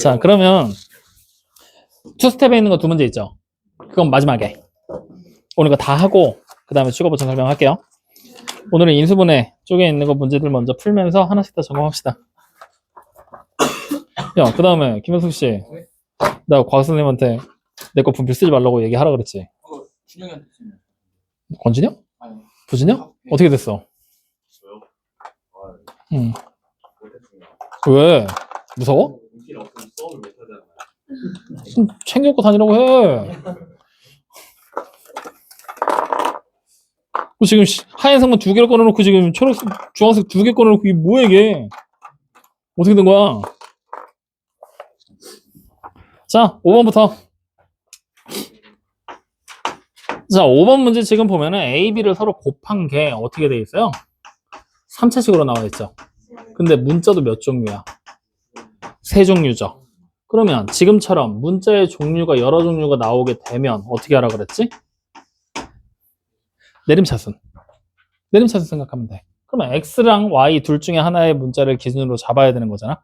자, 그러면 투스텝에 있는 거 두 문제 있죠? 그건 마지막에. 오늘 거 다 하고 그 다음에 추가 보충 설명할게요. 오늘은 인수분해 쪽에 있는 거 문제들 먼저 풀면서 하나씩 다 점검합시다. 야, 그 다음에 김현숙 씨, 나 과학 선생님한테 내 거 분필 쓰지 말라고 얘기하라 그랬지. 준영이한테 쓰면. 권진영? 아니. 부진영? 어떻게 됐어? 응. 왜? 무서워? 챙겨 입고 다니라고 해. 지금 하얀 상만 2개를 꺼내놓고 지금 초록색, 주황색 2개 꺼내놓고 이게 뭐야 이게? 어떻게 된 거야? 자, 5번부터. 자, 5번 문제 지금 보면은 A, B를 서로 곱한 게 어떻게 돼 있어요? 3차식으로 나와 있죠. 근데 문자도 몇 종류야? 3종류죠. 그러면 지금처럼 문자의 종류가 여러 종류가 나오게 되면 어떻게 하라 그랬지? 내림차순 생각하면 돼. 그러면 X랑 Y 둘 중에 하나의 문자를 기준으로 잡아야 되는 거잖아.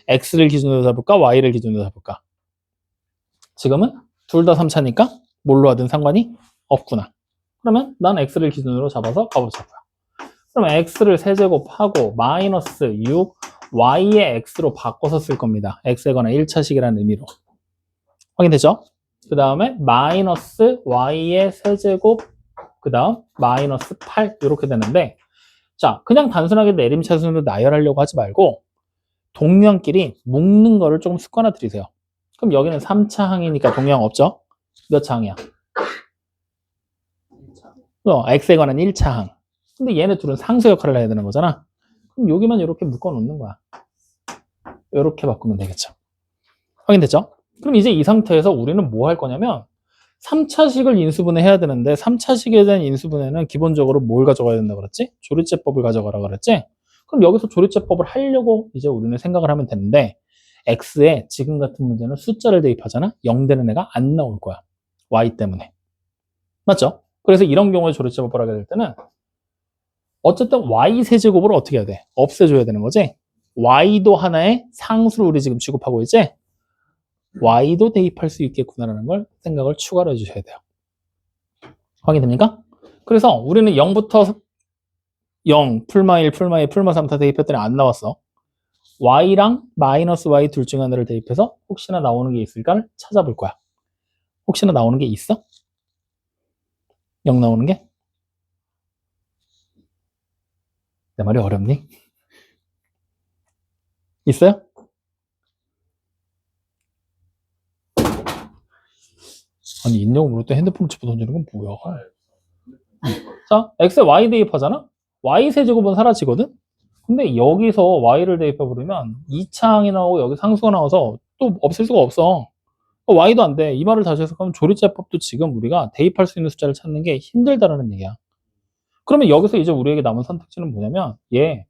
X를 기준으로 잡을까? Y를 기준으로 잡을까? 지금은 둘 다 3차니까 뭘로 하든 상관이 없구나. 그러면 난 X를 기준으로 잡아서 가보자고요. 그러면 X를 세제곱하고 마이너스 6 Y의 X로 바꿔서 쓸 겁니다. X에 관한 1차식이라는 의미로. 확인되죠? 그 다음에 마이너스 Y의 세제곱 그 다음 마이너스 8 이렇게 되는데, 자, 그냥 단순하게 내림차순으로 나열하려고 하지 말고 동류항끼리 묶는 거를 조금 습관화 들이세요. 그럼 여기는 3차 항이니까 동류항 없죠? 몇 차 항이야? X에 관한 1차 항. 근데 얘네 둘은 상수 역할을 해야 되는 거잖아. 그럼 여기만 이렇게 묶어 놓는 거야. 이렇게 바꾸면 되겠죠. 확인됐죠? 그럼 이제 이 상태에서 우리는 뭐 할 거냐면 3차식을 인수분해 해야 되는데 3차식에 대한 인수분해는 기본적으로 뭘 가져가야 된다고 그랬지? 조리제법을 가져가라 그랬지? 그럼 여기서 조리제법을 하려고 이제 우리는 생각을 하면 되는데, X에 지금 같은 문제는 숫자를 대입하잖아? 0 되는 애가 안 나올 거야. Y 때문에. 맞죠? 그래서 이런 경우에 조리제법을 하게 될 때는 어쨌든 Y 세제곱을 어떻게 해야 돼? 없애줘야 되는 거지? Y도 하나의 상수를 우리 지금 취급하고 있지? Y도 대입할 수 있겠구나라는 걸 생각을 추가로 해주셔야 돼요. 확인됩니까? 그래서 우리는 0부터 0, 풀마 1, 풀마 2, 풀마 3 다 대입했더니 안 나왔어. Y랑 마이너스 Y 둘 중 하나를 대입해서 혹시나 나오는 게 있을까를 찾아볼 거야. 혹시나 나오는 게 있어? 0 나오는 게? 내 말이 어렵니? 있어요? 아니, 있냐고 물을 때 핸드폰을 집어 던지는 건 뭐야? 자, X에 Y 대입하잖아? Y 세제곱은 사라지거든? 근데 여기서 Y를 대입해버리면 2차항이 나오고 여기 상수가 나와서 또 없앨 수가 없어. Y도 안 돼. 이 말을 다시 해석하면 조리제법도 지금 우리가 대입할 수 있는 숫자를 찾는 게 힘들다라는 얘기야. 그러면 여기서 이제 우리에게 남은 선택지는 뭐냐면 얘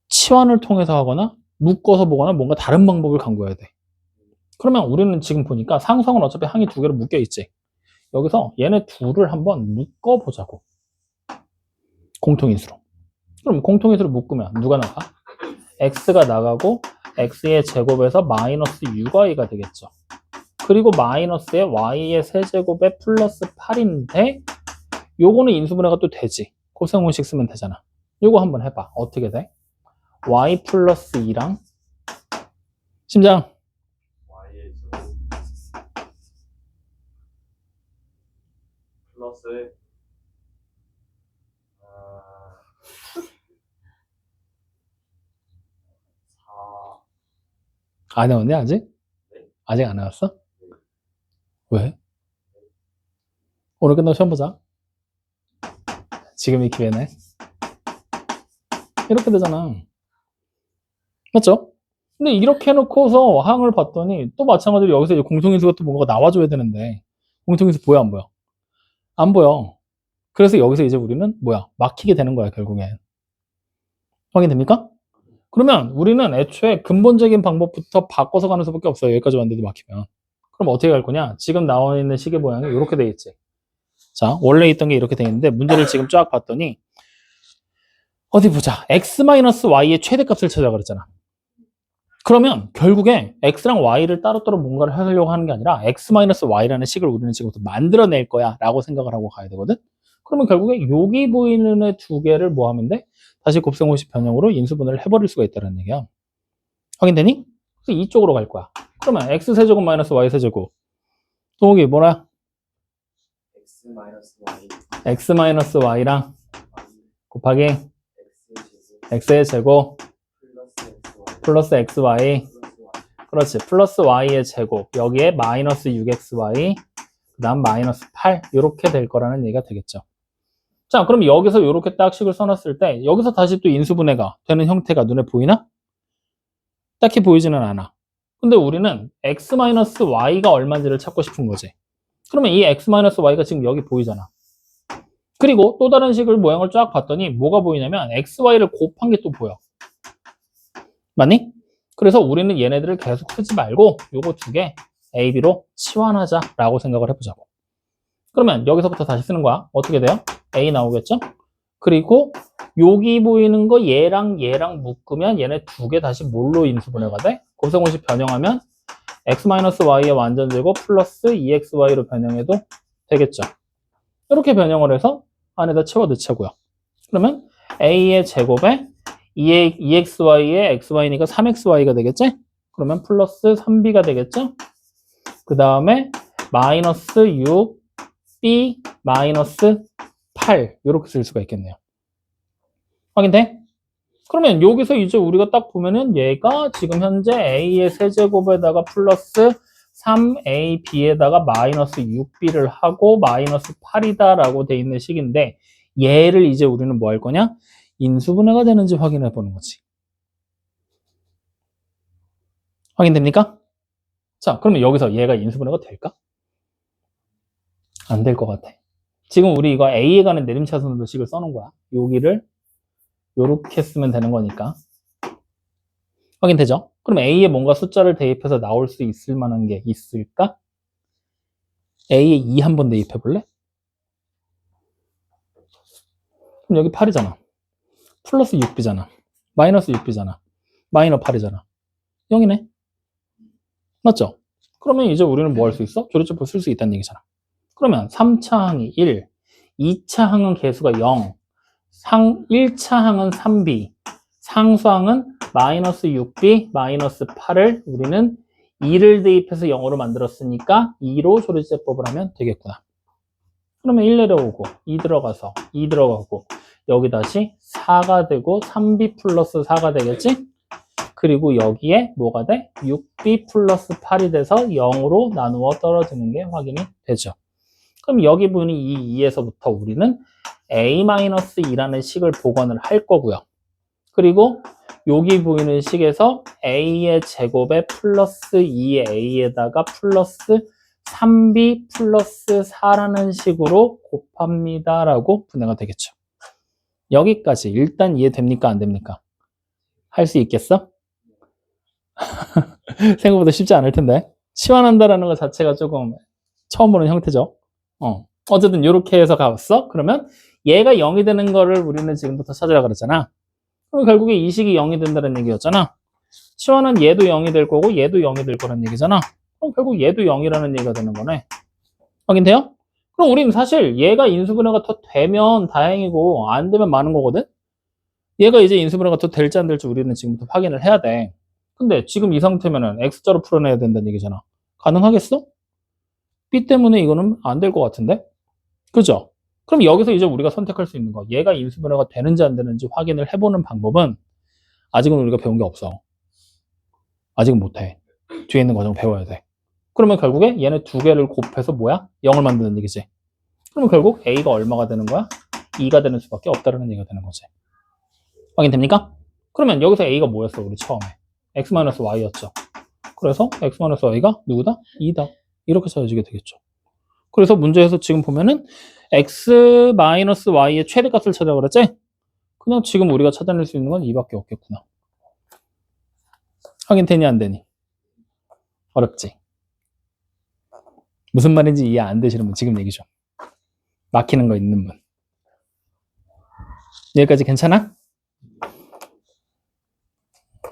치환을 통해서 하거나 묶어서 보거나 뭔가 다른 방법을 강구해야 돼. 그러면 우리는 지금 보니까 상수항은 어차피 항이 2개로 묶여 있지. 여기서 얘네 둘을 한번 묶어보자고. 공통인수로. 그럼 공통인수로 묶으면 누가 나가? X가 나가고 X의 제곱에서 마이너스 6Y가 되겠죠. 그리고 마이너스에 Y의 세제곱에 플러스 8인데 요거는 인수분해가 또 되지. 곱셈공식 쓰면 되잖아. 요거 한번 해봐. 어떻게 돼? Y 플러스 2랑 심장 Y의 제곱 플러스 안 해왔네 아직? 네. 아직 안 해왔어? 네. 왜? 오늘 끝나고 시험 보자. 지금이 기회네. 이렇게 되잖아. 맞죠? 근데 이렇게 해놓고서 항을 봤더니 또 마찬가지로 여기서 이제 공통인수가 또 뭔가 나와줘야 되는데 공통인수 보여 안 보여? 안 보여. 그래서 여기서 이제 우리는 뭐야? 막히게 되는 거야 결국엔. 확인됩니까? 그러면 우리는 애초에 근본적인 방법부터 바꿔서 가는 수밖에 없어요. 여기까지 왔는데도 막히면. 그럼 어떻게 갈 거냐? 지금 나와 있는 식의 모양이 이렇게 돼 있지. 자, 원래 있던 게 이렇게 돼 있는데 문제를 지금 쫙 봤더니 어디 보자. x-y의 최대값을 찾아 그랬잖아. 그러면 결국에 x랑 y를 따로따로 뭔가를 하려고 하는 게 아니라 x-y라는 식을 우리는 지금부터 만들어낼 거야 라고 생각을 하고 가야 되거든. 그러면 결국에 여기 보이는 애 두 개를 뭐 하면 돼? 다시 곱셈공식 변형으로 인수분해를 해버릴 수가 있다는 얘기야. 확인되니? 그래서 이쪽으로 갈 거야. 그러면 x세제곱 마이너스 y세제곱 동욱이 뭐라? x 마이너스 y x-y랑 곱하기 x 제곱 x의 제곱 플러스 x y 플러스 xy 플러스 y 그렇지. 플러스 y의 제곱 여기에 마이너스 6xy 그 다음 마이너스 8 이렇게 될 거라는 얘기가 되겠죠. 자, 그럼 여기서 이렇게 딱 식을 써놨을 때 여기서 다시 또 인수분해가 되는 형태가 눈에 보이나? 딱히 보이지는 않아. 근데 우리는 x-y가 얼마인지를 찾고 싶은 거지. 그러면 이 x-y가 지금 여기 보이잖아. 그리고 또 다른 식을 모양을 쫙 봤더니 뭐가 보이냐면 xy를 곱한 게 또 보여. 맞니? 그래서 우리는 얘네들을 계속 쓰지 말고 요거 두 개 a, b로 치환하자라고 생각을 해보자고. 그러면 여기서부터 다시 쓰는 거야. 어떻게 돼요? a 나오겠죠? 그리고 여기 보이는 거 얘랑 묶으면 얘네 두 개 다시 뭘로 인수분해가 돼? 곱셈공식 변형하면 x-y의 완전제곱 플러스 2xy로 변형해도 되겠죠. 이렇게 변형을 해서 안에다 채워 넣자고요. 그러면 a의 제곱에 2xy에 xy니까 3xy가 되겠지? 그러면 플러스 3b가 되겠죠? 그 다음에 마이너스 6b 마이너스 8 이렇게 쓸 수가 있겠네요. 확인돼? 그러면 여기서 이제 우리가 딱 보면은 얘가 지금 현재 a의 세제곱에다가 플러스 3ab에다가 마이너스 6b를 하고 마이너스 8이다 라고 돼 있는 식인데 얘를 이제 우리는 뭐 할 거냐? 인수분해가 되는지 확인해 보는 거지. 확인됩니까? 자, 그러면 여기서 얘가 인수분해가 될까? 안 될 것 같아. 지금 우리 이거 A에 관한 내림차순으로 식을 써놓은 거야. 여기를 요렇게 쓰면 되는 거니까. 확인되죠? 그럼 A에 뭔가 숫자를 대입해서 나올 수 있을 만한 게 있을까? A에 2 한번 대입해 볼래? 그럼 여기 8이잖아. 플러스 6b잖아. 마이너스 6b잖아. 마이너 8이잖아. 0이네. 맞죠? 그러면 이제 우리는 뭐 할 수 있어? 조리제법 쓸 수 있다는 얘기잖아. 그러면 3차 항이 1, 2차 항은 개수가 0, 1차 항은 3b, 상수항은 마이너스 6b, 마이너스 8을 우리는 2를 대입해서 0으로 만들었으니까 2로 조리제법을 하면 되겠구나. 그러면 1 내려오고 2 들어가서 2 들어가고 여기 다시 4가 되고 3b 플러스 4가 되겠지? 그리고 여기에 뭐가 돼? 6b 플러스 8이 돼서 0으로 나누어 떨어지는 게 확인이 되죠. 그럼 여기 보이는 이 2에서부터 우리는 a-2라는 식을 복원을 할 거고요. 그리고 여기 보이는 식에서 a의 제곱에 플러스 2a에다가 플러스 3b 플러스 4라는 식으로 곱합니다 라고 분해가 되겠죠. 여기까지 일단 이해됩니까? 안 됩니까? 할 수 있겠어? 생각보다 쉽지 않을 텐데. 치환한다라는 것 자체가 조금 처음 보는 형태죠. 어쨌든 이렇게 해서 가봤어. 그러면 얘가 0이 되는 거를 우리는 지금부터 찾으라 그랬잖아. 그럼 결국에 이 식이 0이 된다는 얘기였잖아. 치환은 얘도 0이 될 거고 얘도 0이 될 거란 얘기잖아. 그럼 결국 얘도 0이라는 얘기가 되는 거네. 확인돼요? 그럼 우리는 사실 얘가 인수분해가 더 되면 다행이고 안 되면 많은 거거든? 얘가 이제 인수분해가 더 될지 안 될지 우리는 지금부터 확인을 해야 돼. 근데 지금 이 상태면은 X자로 풀어내야 된다는 얘기잖아. 가능하겠어? B 때문에 이거는 안 될 것 같은데? 그죠? 그럼 여기서 이제 우리가 선택할 수 있는 거. 얘가 인수분해가 되는지 안 되는지 확인을 해보는 방법은 아직은 우리가 배운 게 없어. 아직은 못해. 뒤에 있는 과정 배워야 돼. 그러면 결국에 얘네 두 개를 곱해서 뭐야? 0을 만드는 얘기지. 그러면 결국 A가 얼마가 되는 거야? 2가 되는 수밖에 없다는 얘기가 되는 거지. 확인됩니까? 그러면 여기서 A가 뭐였어? 우리 처음에. X-Y였죠. 그래서 X-Y가 누구다? 2다. 이렇게 찾아지게 되겠죠. 그래서 문제에서 지금 보면은 X-Y의 최대값을 찾으라고 그랬지? 그냥 지금 우리가 찾아낼 수 있는 건 2밖에 없겠구나. 확인되니 안 되니? 어렵지? 무슨 말인지 이해 안 되시는 분 지금 얘기 좀. 막히는 거 있는 분. 여기까지 괜찮아?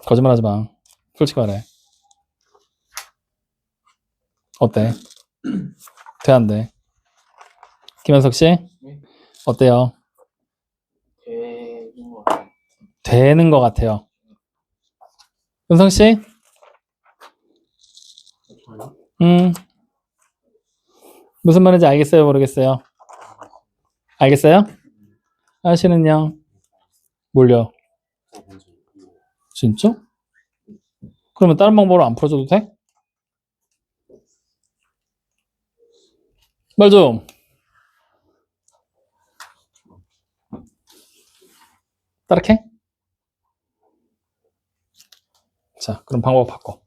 거짓말 하지 마. 솔직히 말해. 어때? 돼, 안 돼? 김현석 씨? 네. 어때요? 되는 것 같아요. 되는 것 같아요. 은성 씨? 저요? 무슨 말인지 알겠어요? 모르겠어요? 알겠어요? 아씨는요? 뭘요? 진짜? 그러면 다른 방법으로 안 풀어줘도 돼? 말 좀. 따라해? 자, 그럼 방법 바꿔.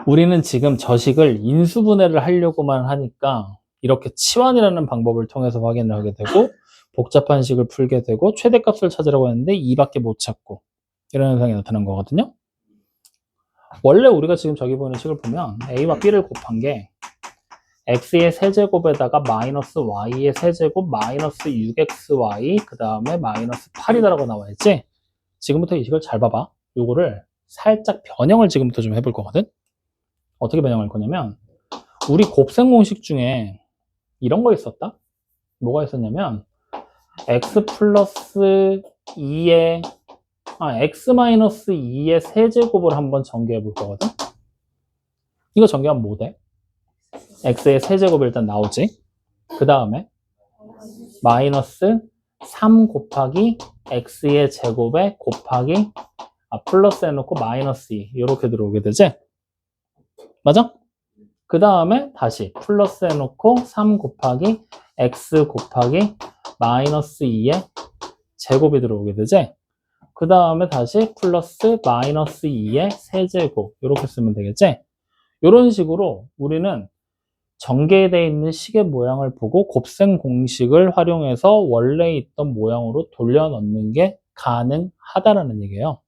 우리는 지금 저식을 인수분해를 하려고만 하니까 이렇게 치환이라는 방법을 통해서 확인을 하게 되고 복잡한 식을 풀게 되고 최대값을 찾으라고 했는데 2밖에 못 찾고 이런 현상이 나타난 거거든요. 원래 우리가 지금 저기 보이는 식을 보면 a와 b를 곱한 게 x의 세제곱에다가 마이너스 y의 세제곱 마이너스 6xy 그 다음에 마이너스 8이다라고 나와있지. 지금부터 이 식을 잘 봐봐. 요거를 살짝 변형을 지금부터 좀 해볼 거거든. 어떻게 변형할 거냐면 우리 곱셈 공식 중에 이런 거 있었다. 뭐가 있었냐면 x 플러스 2의 x 마이너스 2의 세제곱을 한번 전개해 볼 거거든. 이거 전개하면 뭐 돼? x의 세제곱이 일단 나오지. 그 다음에 마이너스 3 곱하기 x의 제곱에 곱하기 플러스 해놓고 마이너스 2 이렇게 들어오게 되지. 맞아? 그 다음에 다시 플러스 해놓고 3 곱하기 x 곱하기 마이너스 2의 제곱이 들어오게 되지. 그 다음에 다시 플러스 마이너스 2의 세제곱 이렇게 쓰면 되겠지. 이런 식으로 우리는 전개되어 있는 식의 모양을 보고 곱셈 공식을 활용해서 원래 있던 모양으로 돌려넣는 게 가능하다라는 얘기예요.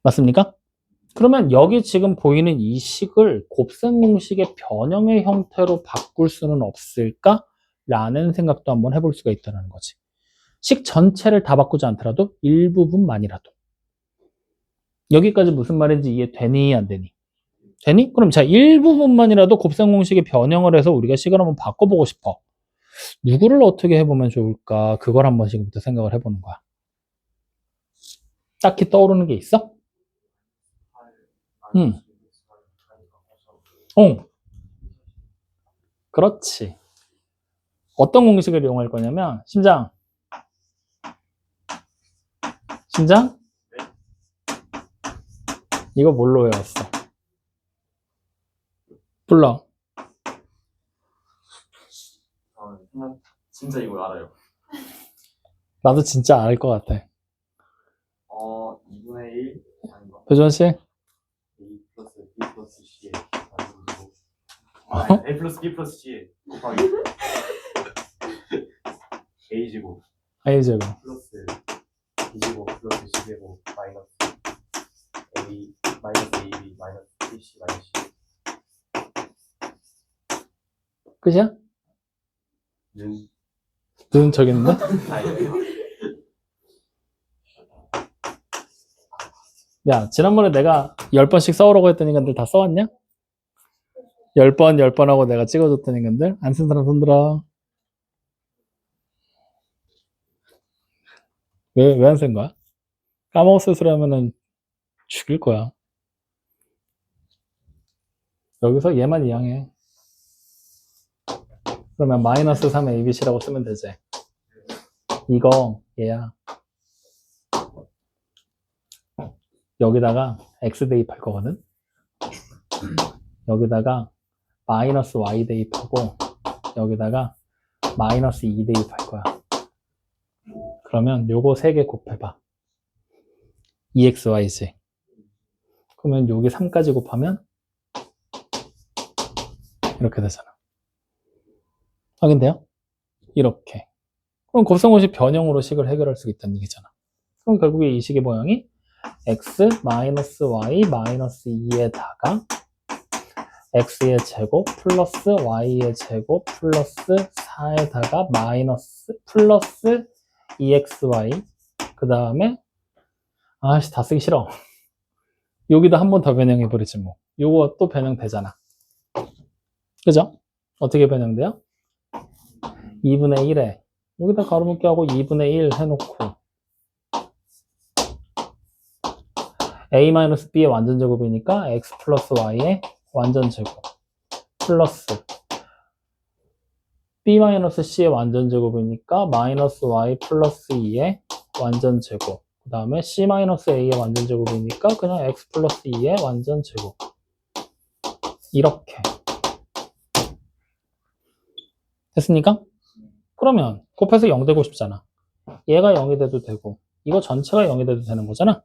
맞습니까? 그러면 여기 지금 보이는 이 식을 곱셈 공식의 변형의 형태로 바꿀 수는 없을까? 라는 생각도 한번 해볼 수가 있다는 거지. 식 전체를 다 바꾸지 않더라도 일부분만이라도. 여기까지 무슨 말인지 이해되니 안 되니? 되니? 그럼 자, 일부분만이라도 곱셈 공식의 변형을 해서 우리가 식을 한번 바꿔보고 싶어. 누구를 어떻게 해보면 좋을까? 그걸 한번 지금부터 생각을 해보는 거야. 딱히 떠오르는 게 있어? 그렇지. 어떤 공식을 이용할 거냐면 심장 이거 뭘로 외웠어? 불러. 진짜 이걸 알아요. 나도 진짜 알 것 같아. 2분의 1 아닌가? 배주원 씨? A 플러스 B 플러스 C에 A 플러스 B 플러스 C에 곱하기 A 제곱 아이 제곱. 플러스 B 제곱 플러스 C 제곱 마이너스 A 마이너스 AB 마이너스 AC 마이너스 끝이야? C는 눈 저기 있는데? 야, 지난번에 내가 10번씩 써오라고 했던 인간들 다 써왔냐? 10번 하고 내가 찍어줬던 인간들? 안 쓴 사람 손들어. 왜 안 쓴 거야? 까먹었을 소리하면은 죽일 거야. 여기서 얘만 이항해. 그러면 마이너스 3 ABC라고 쓰면 되지. 이거 얘야. 여기다가 X 대입할 거거든. 여기다가 마이너스 Y 대입하고 여기다가 마이너스 2 대입할 거야. 그러면 요거 3개 곱해봐. 2xy지. 그러면 여기 3까지 곱하면 이렇게 되잖아. 확인돼요? 이렇게. 그럼 곱셈공식 변형으로 식을 해결할 수 있다는 얘기잖아. 그럼 결국에 이 식의 모양이 x 마이너스 y 마이너스 2에다가 x의 제곱 플러스 y의 제곱 플러스 4에다가 마이너스 플러스 2xy 그 다음에 아씨 다 쓰기 싫어. 여기다 한 번 더 변형해버리지 뭐. 요거 또 변형되잖아. 그죠? 어떻게 변형돼요? 2분의 1에 여기다 가로묶기 하고 2분의 1 해놓고 a-b의 완전 제곱이니까 x 플러스 y의 완전 제곱 플러스 b-c의 완전 제곱이니까 마이너스 y 플러스 2의 완전 제곱 그 다음에 c-a의 완전 제곱이니까 그냥 x 플러스 2의 완전 제곱 이렇게 됐습니까? 그러면 곱해서 0 되고 싶잖아. 얘가 0이 돼도 되고 이거 전체가 0이 돼도 되는 거잖아.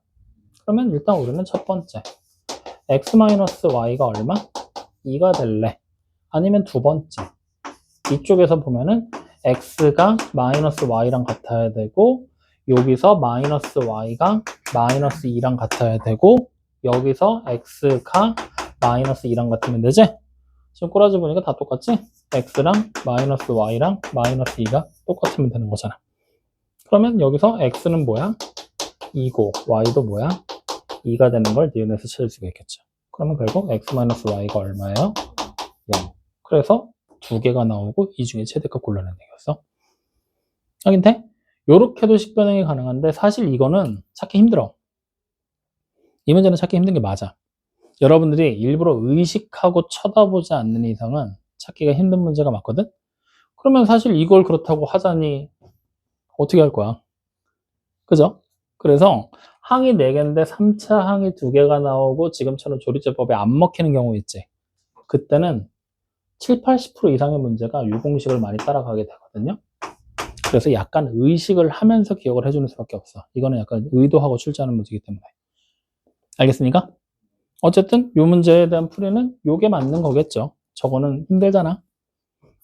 그러면 일단 우리는 첫 번째 x-y가 얼마? 2가 될래? 아니면 두 번째 이쪽에서 보면은 x가 마이너스 y랑 같아야 되고 여기서 마이너스 y가 마이너스 2랑 같아야 되고 여기서 x가 마이너스 2랑 같으면 되지? 지금 꼬라지 보니까 다 똑같지? x랑 마이너스 y랑 마이너스 2가 똑같으면 되는 거잖아. 그러면 여기서 x는 뭐야? 2고 y도 뭐야? 2가 되는 걸 니은에서 찾을 수가 있겠죠. 그러면 결국 x-y가 얼마예요? 0. 그래서 두 개가 나오고 이 중에 최대값 골라내는 얘기였어. 확인돼? 요렇게도 식변형이 가능한데 사실 이거는 찾기 힘들어. 이 문제는 찾기 힘든 게 맞아. 여러분들이 일부러 의식하고 쳐다보지 않는 이상은 찾기가 힘든 문제가 맞거든? 그러면 사실 이걸 그렇다고 하자니 어떻게 할 거야? 그죠? 그래서 항이 4개인데 3차 항이 2개가 나오고 지금처럼 조리제법에 안 먹히는 경우 있지. 그때는 7, 80% 이상의 문제가 유공식을 많이 따라가게 되거든요. 그래서 약간 의식을 하면서 기억을 해주는 수밖에 없어. 이거는 약간 의도하고 출제하는 문제이기 때문에. 알겠습니까? 어쨌든 이 문제에 대한 풀이는 요게 맞는 거겠죠. 저거는 힘들잖아.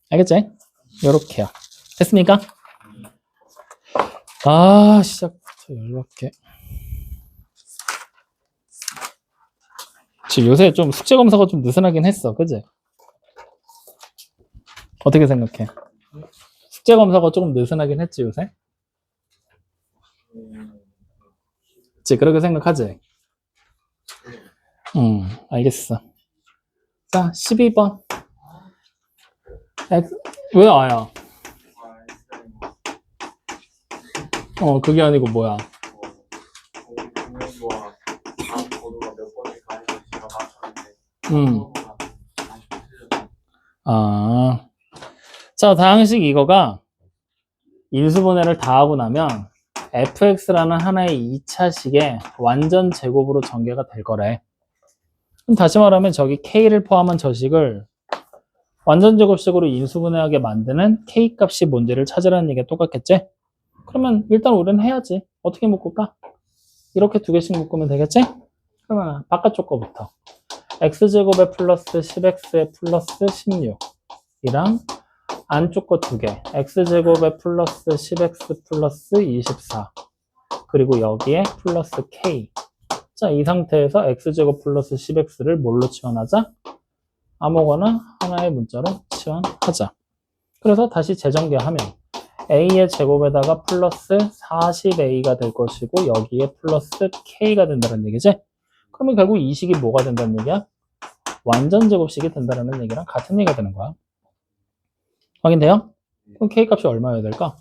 알겠지? 요렇게요. 됐습니까? 아, 시작부터 이렇게. 지금 요새 좀 숙제 검사가 좀 느슨하긴 했어. 그지? 어떻게 생각해? 숙제 검사가 조금 느슨하긴 했지, 요새? 그치, 그렇게 생각하지? 알겠어. 자, 12번. 왜 아야? 그게 아니고 뭐야? 자, 다항식 이거가 인수분해를 다 하고 나면 fx라는 하나의 2차식의 완전 제곱으로 전개가 될 거래. 그럼 다시 말하면 저기 k를 포함한 저 식을 완전 제곱식으로 인수분해하게 만드는 k 값이 뭔지를 찾으라는 얘기가 똑같겠지? 그러면 일단 우리는 해야지. 어떻게 묶을까? 이렇게 두 개씩 묶으면 되겠지? 그러면 바깥쪽 거부터 x제곱에 플러스 10x에 플러스 16이랑 안쪽 거 두 개 x제곱에 플러스 10x 플러스 24 그리고 여기에 플러스 k. 자, 이 상태에서 x제곱 플러스 10x를 뭘로 치환하자? 아무거나 하나의 문자로 치환하자. 그래서 다시 재전개하면 a의 제곱에다가 플러스 40a가 될 것이고 여기에 플러스 k가 된다는 얘기지? 그러면 결국 이 식이 뭐가 된다는 얘기야? 완전 제곱식이 된다는 얘기랑 같은 얘기가 되는 거야. 확인돼요? 그럼 k 값이 얼마여야 될까?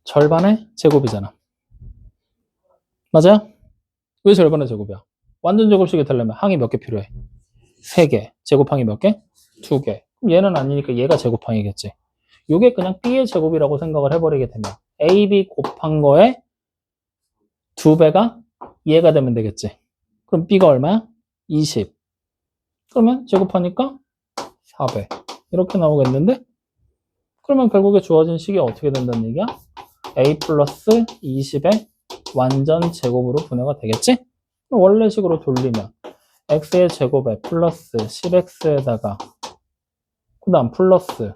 절반의 제곱이잖아. 맞아요? 왜 절반의 제곱이야? 완전 제곱식이 되려면 항이 몇 개 필요해? 3개. 제곱항이 몇 개? 2개. 그럼 얘는 아니니까 얘가 제곱항이겠지. 이게 그냥 b의 제곱이라고 생각을 해버리게 되면 a, b 곱한 거에 2배가 얘가 되면 되겠지. 그럼 b가 얼마야? 20. 그러면 제곱하니까 4배. 이렇게 나오겠는데? 그러면 결국에 주어진 식이 어떻게 된다는 얘기야? a 플러스 20의 완전 제곱으로 분해가 되겠지? 그럼 원래식으로 돌리면 x의 제곱에 플러스 10x에다가 그 다음 플러스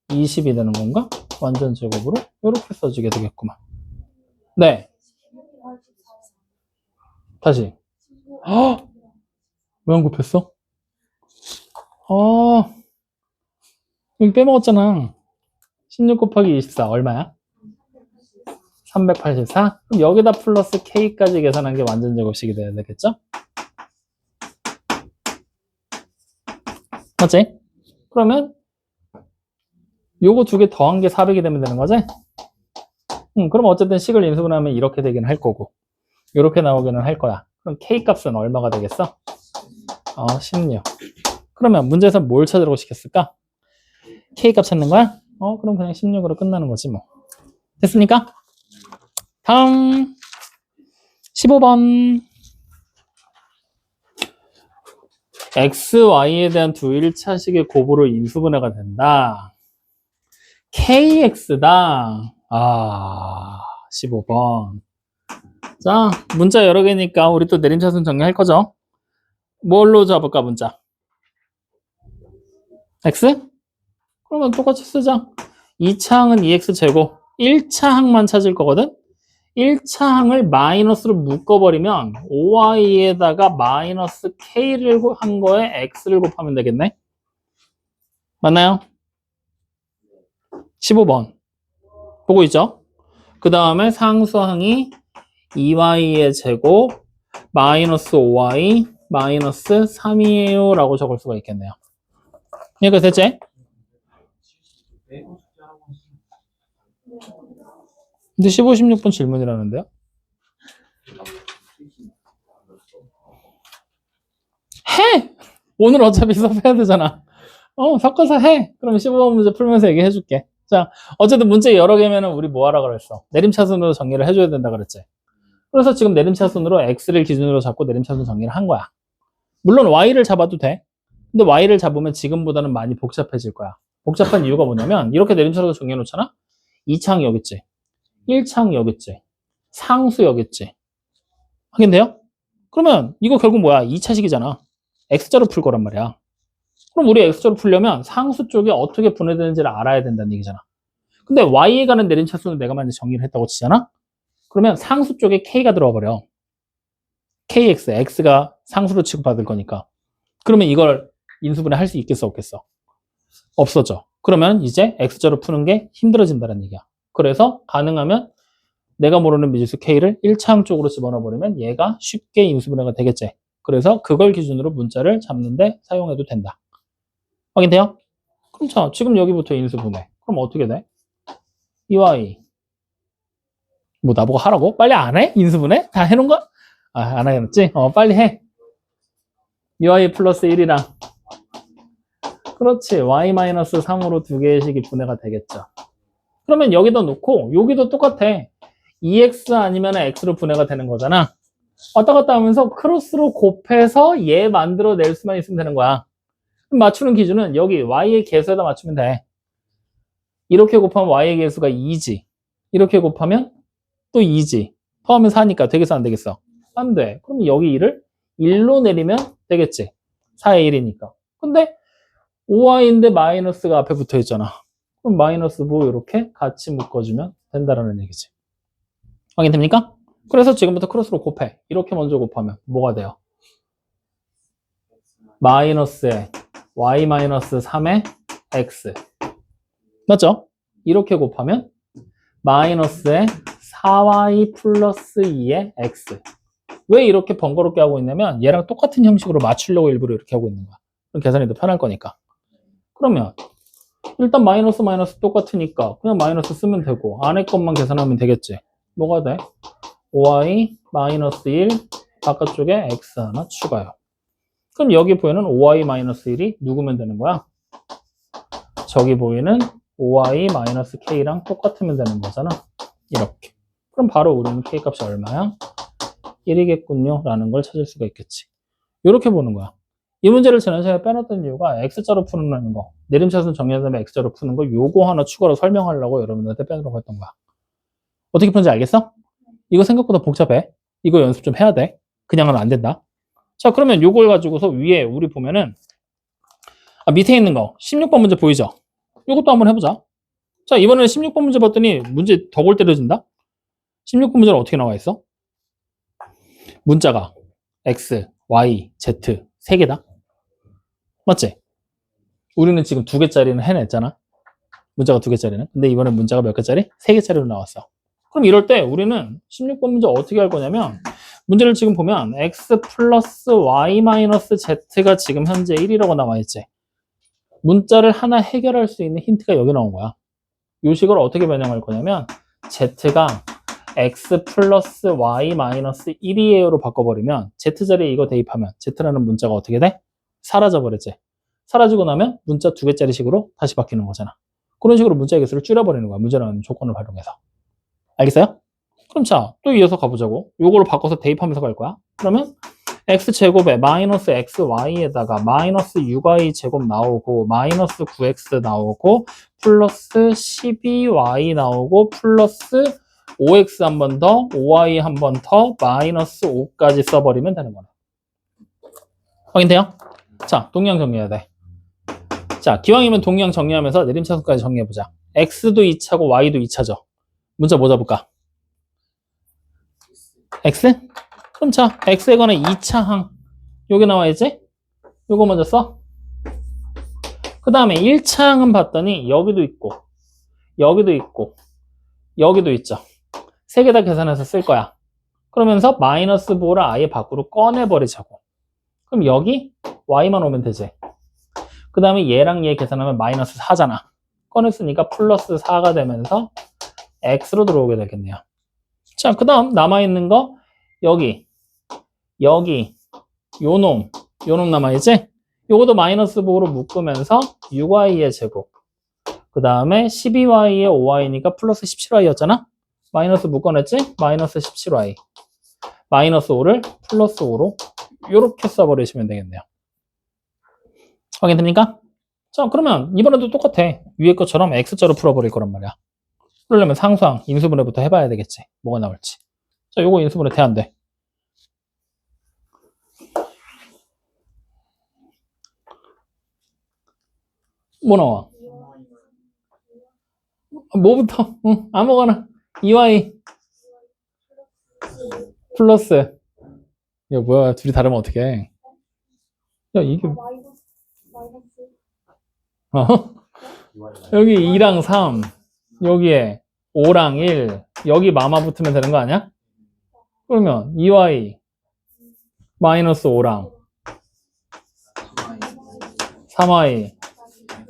20이 되는 건가? 완전 제곱으로 이렇게 써지게 되겠구만. 네. 다시. 왜 안 곱했어? 여기 빼먹었잖아. 16 곱하기 24 얼마야? 384. 그럼 여기다 플러스 K까지 계산한 게 완전 제곱식이 돼야 되겠죠? 맞지? 그러면 요거 두 개 더한 게 400이 되면 되는 거지? 그럼 어쨌든 식을 인수분하면 이렇게 되긴 할 거고 이렇게 나오기는 할 거야. 그럼 K 값은 얼마가 되겠어? 16. 그러면 문제에서 뭘 찾으라고 시켰을까? K 값 찾는 거야? 그럼 그냥 16으로 끝나는 거지 뭐. 됐습니까? 다음 15번. X, Y에 대한 두 1차식의 곱으로 인수분해가 된다. KX다. 15번. 자, 문자 여러 개니까 우리 또 내림차순 정리할 거죠? 뭘로 잡을까, 문자? X? 그러면 똑같이 쓰자. 2차 항은 2X제곱. 1차 항만 찾을 거거든? 1차 항을 마이너스로 묶어버리면 5y에다가 마이너스 k를 한 거에 x를 곱하면 되겠네? 맞나요? 15번 보고 있죠? 그 다음에 상수항이 2y의 제곱 마이너스 5y 마이너스 3이에요 라고 적을 수가 있겠네요. 여기까지 됐지? 근데 15, 16번 질문이라는데요? 해! 오늘 어차피 수업해야 되잖아. 섞어서 해. 그럼 15번 문제 풀면서 얘기해 줄게. 자, 어쨌든 문제 여러 개면은 우리 뭐 하라 그랬어? 내림차순으로 정리를 해줘야 된다 그랬지. 그래서 지금 내림차순으로 x를 기준으로 잡고 내림차순 정리를 한 거야. 물론 y를 잡아도 돼. 근데 y를 잡으면 지금보다는 많이 복잡해질 거야. 복잡한 이유가 뭐냐면 이렇게 내림차순으로 정리해 놓잖아? 2차항 여기 있지. 1차항 여기 있지. 상수 여기 있지. 확인돼요? 그러면 이거 결국 뭐야? 2차식이잖아. x자로 풀 거란 말이야. 그럼 우리 x자로 풀려면 상수 쪽에 어떻게 분해되는지를 알아야 된다는 얘기잖아. 근데 y에 가는 내림차순을 내가 만약 정리를 했다고 치잖아? 그러면 상수 쪽에 k가 들어와 버려. kx, x가 상수로 취급받을 거니까. 그러면 이걸 인수분해 할 수 있겠어, 없겠어? 없어져. 그러면 이제 x자로 푸는 게 힘들어진다는 얘기야. 그래서 가능하면 내가 모르는 미지수 k를 1차항 쪽으로 집어넣어 버리면 얘가 쉽게 인수분해가 되겠지. 그래서 그걸 기준으로 문자를 잡는데 사용해도 된다. 확인돼요? 그럼 자, 지금 여기부터 인수분해. 그럼 어떻게 돼? 2y. 뭐 나보고 하라고? 빨리 안 해? 인수분해? 다 해놓은 거? 안 해놨지? 빨리 해. 2y 플러스 1이랑. 그렇지. y-3으로 두 개의 식이 분해가 되겠죠. 그러면 여기다 놓고 여기도 똑같아. 2x 아니면 x로 분해가 되는 거잖아. 왔다 갔다 하면서 크로스로 곱해서 얘 만들어낼 수만 있으면 되는 거야. 맞추는 기준은 여기 y의 개수에다 맞추면 돼. 이렇게 곱하면 y의 개수가 2지. 이렇게 곱하면 또 2지. 더하면 4니까 되겠어 안 되겠어? 안 돼. 그럼 여기 2를 1로 내리면 되겠지. 4의 1이니까. 근데 5y인데 마이너스가 앞에 붙어 있잖아. 그럼 마이너스 뭐 이렇게 같이 묶어주면 된다라는 얘기지. 확인됩니까? 그래서 지금부터 크로스로 곱해. 이렇게 먼저 곱하면 뭐가 돼요? 마이너스에 y-3의 x. 맞죠? 이렇게 곱하면 마이너스에 4y 플러스 2의 x. 왜 이렇게 번거롭게 하고 있냐면 얘랑 똑같은 형식으로 맞추려고 일부러 이렇게 하고 있는 거야. 그럼 계산이 더 편할 거니까. 그러면 일단 마이너스 똑같으니까 그냥 마이너스 쓰면 되고 안에 것만 계산하면 되겠지. 뭐가 돼? 5y 마이너스 1 바깥쪽에 x 하나 추가요. 그럼 여기 보이는 5y 마이너스 1이 누구면 되는 거야? 저기 보이는 5y 마이너스 k랑 똑같으면 되는 거잖아. 이렇게. 그럼 바로 우리는 k 값이 얼마야? 1이겠군요 라는 걸 찾을 수가 있겠지. 이렇게 보는 거야. 이 문제를 지난 시간에 빼놨던 이유가 x자로 푸는 거, 내림차순 정리한 다음에 x자로 푸는 거 요거 하나 추가로 설명하려고 여러분들한테 빼놓으라고 했던 거야. 어떻게 푸는지 알겠어? 이거 생각보다 복잡해. 이거 연습 좀 해야 돼. 그냥은 안 된다. 자, 그러면 요걸 가지고서 위에 우리 보면은 밑에 있는 거 16번 문제 보이죠? 요것도 한번 해보자. 자, 이번에는 16번 문제 봤더니 문제 더 골 때려진다. 16번 문제는 어떻게 나와 있어? 문자가 x, y, z 3개다. 맞지? 우리는 지금 2개짜리는 해냈잖아. 문자가 2개짜리는. 근데 이번에 문자가 몇 개짜리? 3개짜리로 나왔어. 그럼 이럴 때 우리는 16번 문제 어떻게 할 거냐면 문제를 지금 보면 x 플러스 y 마이너스 z가 지금 현재 1이라고 나와 있지. 문자를 하나 해결할 수 있는 힌트가 여기 나온 거야. 이 식을 어떻게 변형할 거냐면 z가 x 플러스 y 마이너스 1이에요로 바꿔버리면 z 자리에 이거 대입하면 z라는 문자가 어떻게 돼? 사라져버렸지. 사라지고 나면 문자 2개짜리 식으로 다시 바뀌는 거잖아. 그런 식으로 문자의 개수를 줄여버리는 거야. 문제라는 조건을 활용해서. 알겠어요? 그럼 자, 또 이어서 가보자고. 요거를 바꿔서 대입하면서 갈 거야. 그러면 x제곱에 마이너스 xy에다가 마이너스 6y 제곱 나오고 마이너스 9x 나오고 플러스 12y 나오고 플러스 5x 한 번 더 5y 한 번 더 마이너스 5까지 써버리면 되는 거네. 확인돼요? 자, 동량 정리해야 돼. 자, 기왕이면 동량 정리하면서 내림차순까지 정리해보자. x도 2차고 y도 2차죠. 문자 뭐 잡을까? x? 그럼 자, x에 관한 2차 항 요게 나와야지? 요거 먼저 써. 그 다음에 1차 항은 봤더니 여기도 있고 여기도 있고 여기도 있죠. 세 개 다 계산해서 쓸 거야. 그러면서 마이너스 부호를 아예 밖으로 꺼내버리자고. 그럼 여기 y만 오면 되지. 그 다음에 얘랑 얘 계산하면 마이너스 4잖아. 꺼냈으니까 플러스 4가 되면서 x로 들어오게 되겠네요. 자, 그 다음 남아있는 거 여기 요놈 남아있지? 요것도 마이너스 부호로 묶으면서 6y의 제곱 그 다음에 12y의 5y니까 플러스 17y였잖아? 마이너스 묶어냈지? 마이너스 17y 마이너스 5를 플러스 5로 이렇게 써버리시면 되겠네요. 확인됩니까? 자, 그러면 이번에도 똑같아. 위에 것처럼 x자로 풀어버릴 거란 말이야. 그러려면 상수항, 인수분해부터 해봐야 되겠지. 뭐가 나올지. 자, 요거 인수분해 돼, 안 돼? 뭐 나와? 뭐부터? 응, 아무거나. 2y 플러스. 야, 뭐야. 둘이 다르면 어떡해. 야, 이게. 여기 2랑 3. 여기에 5랑 1. 여기 마마 붙으면 되는 거 아니야? 그러면 2y 마이너스 5랑 3y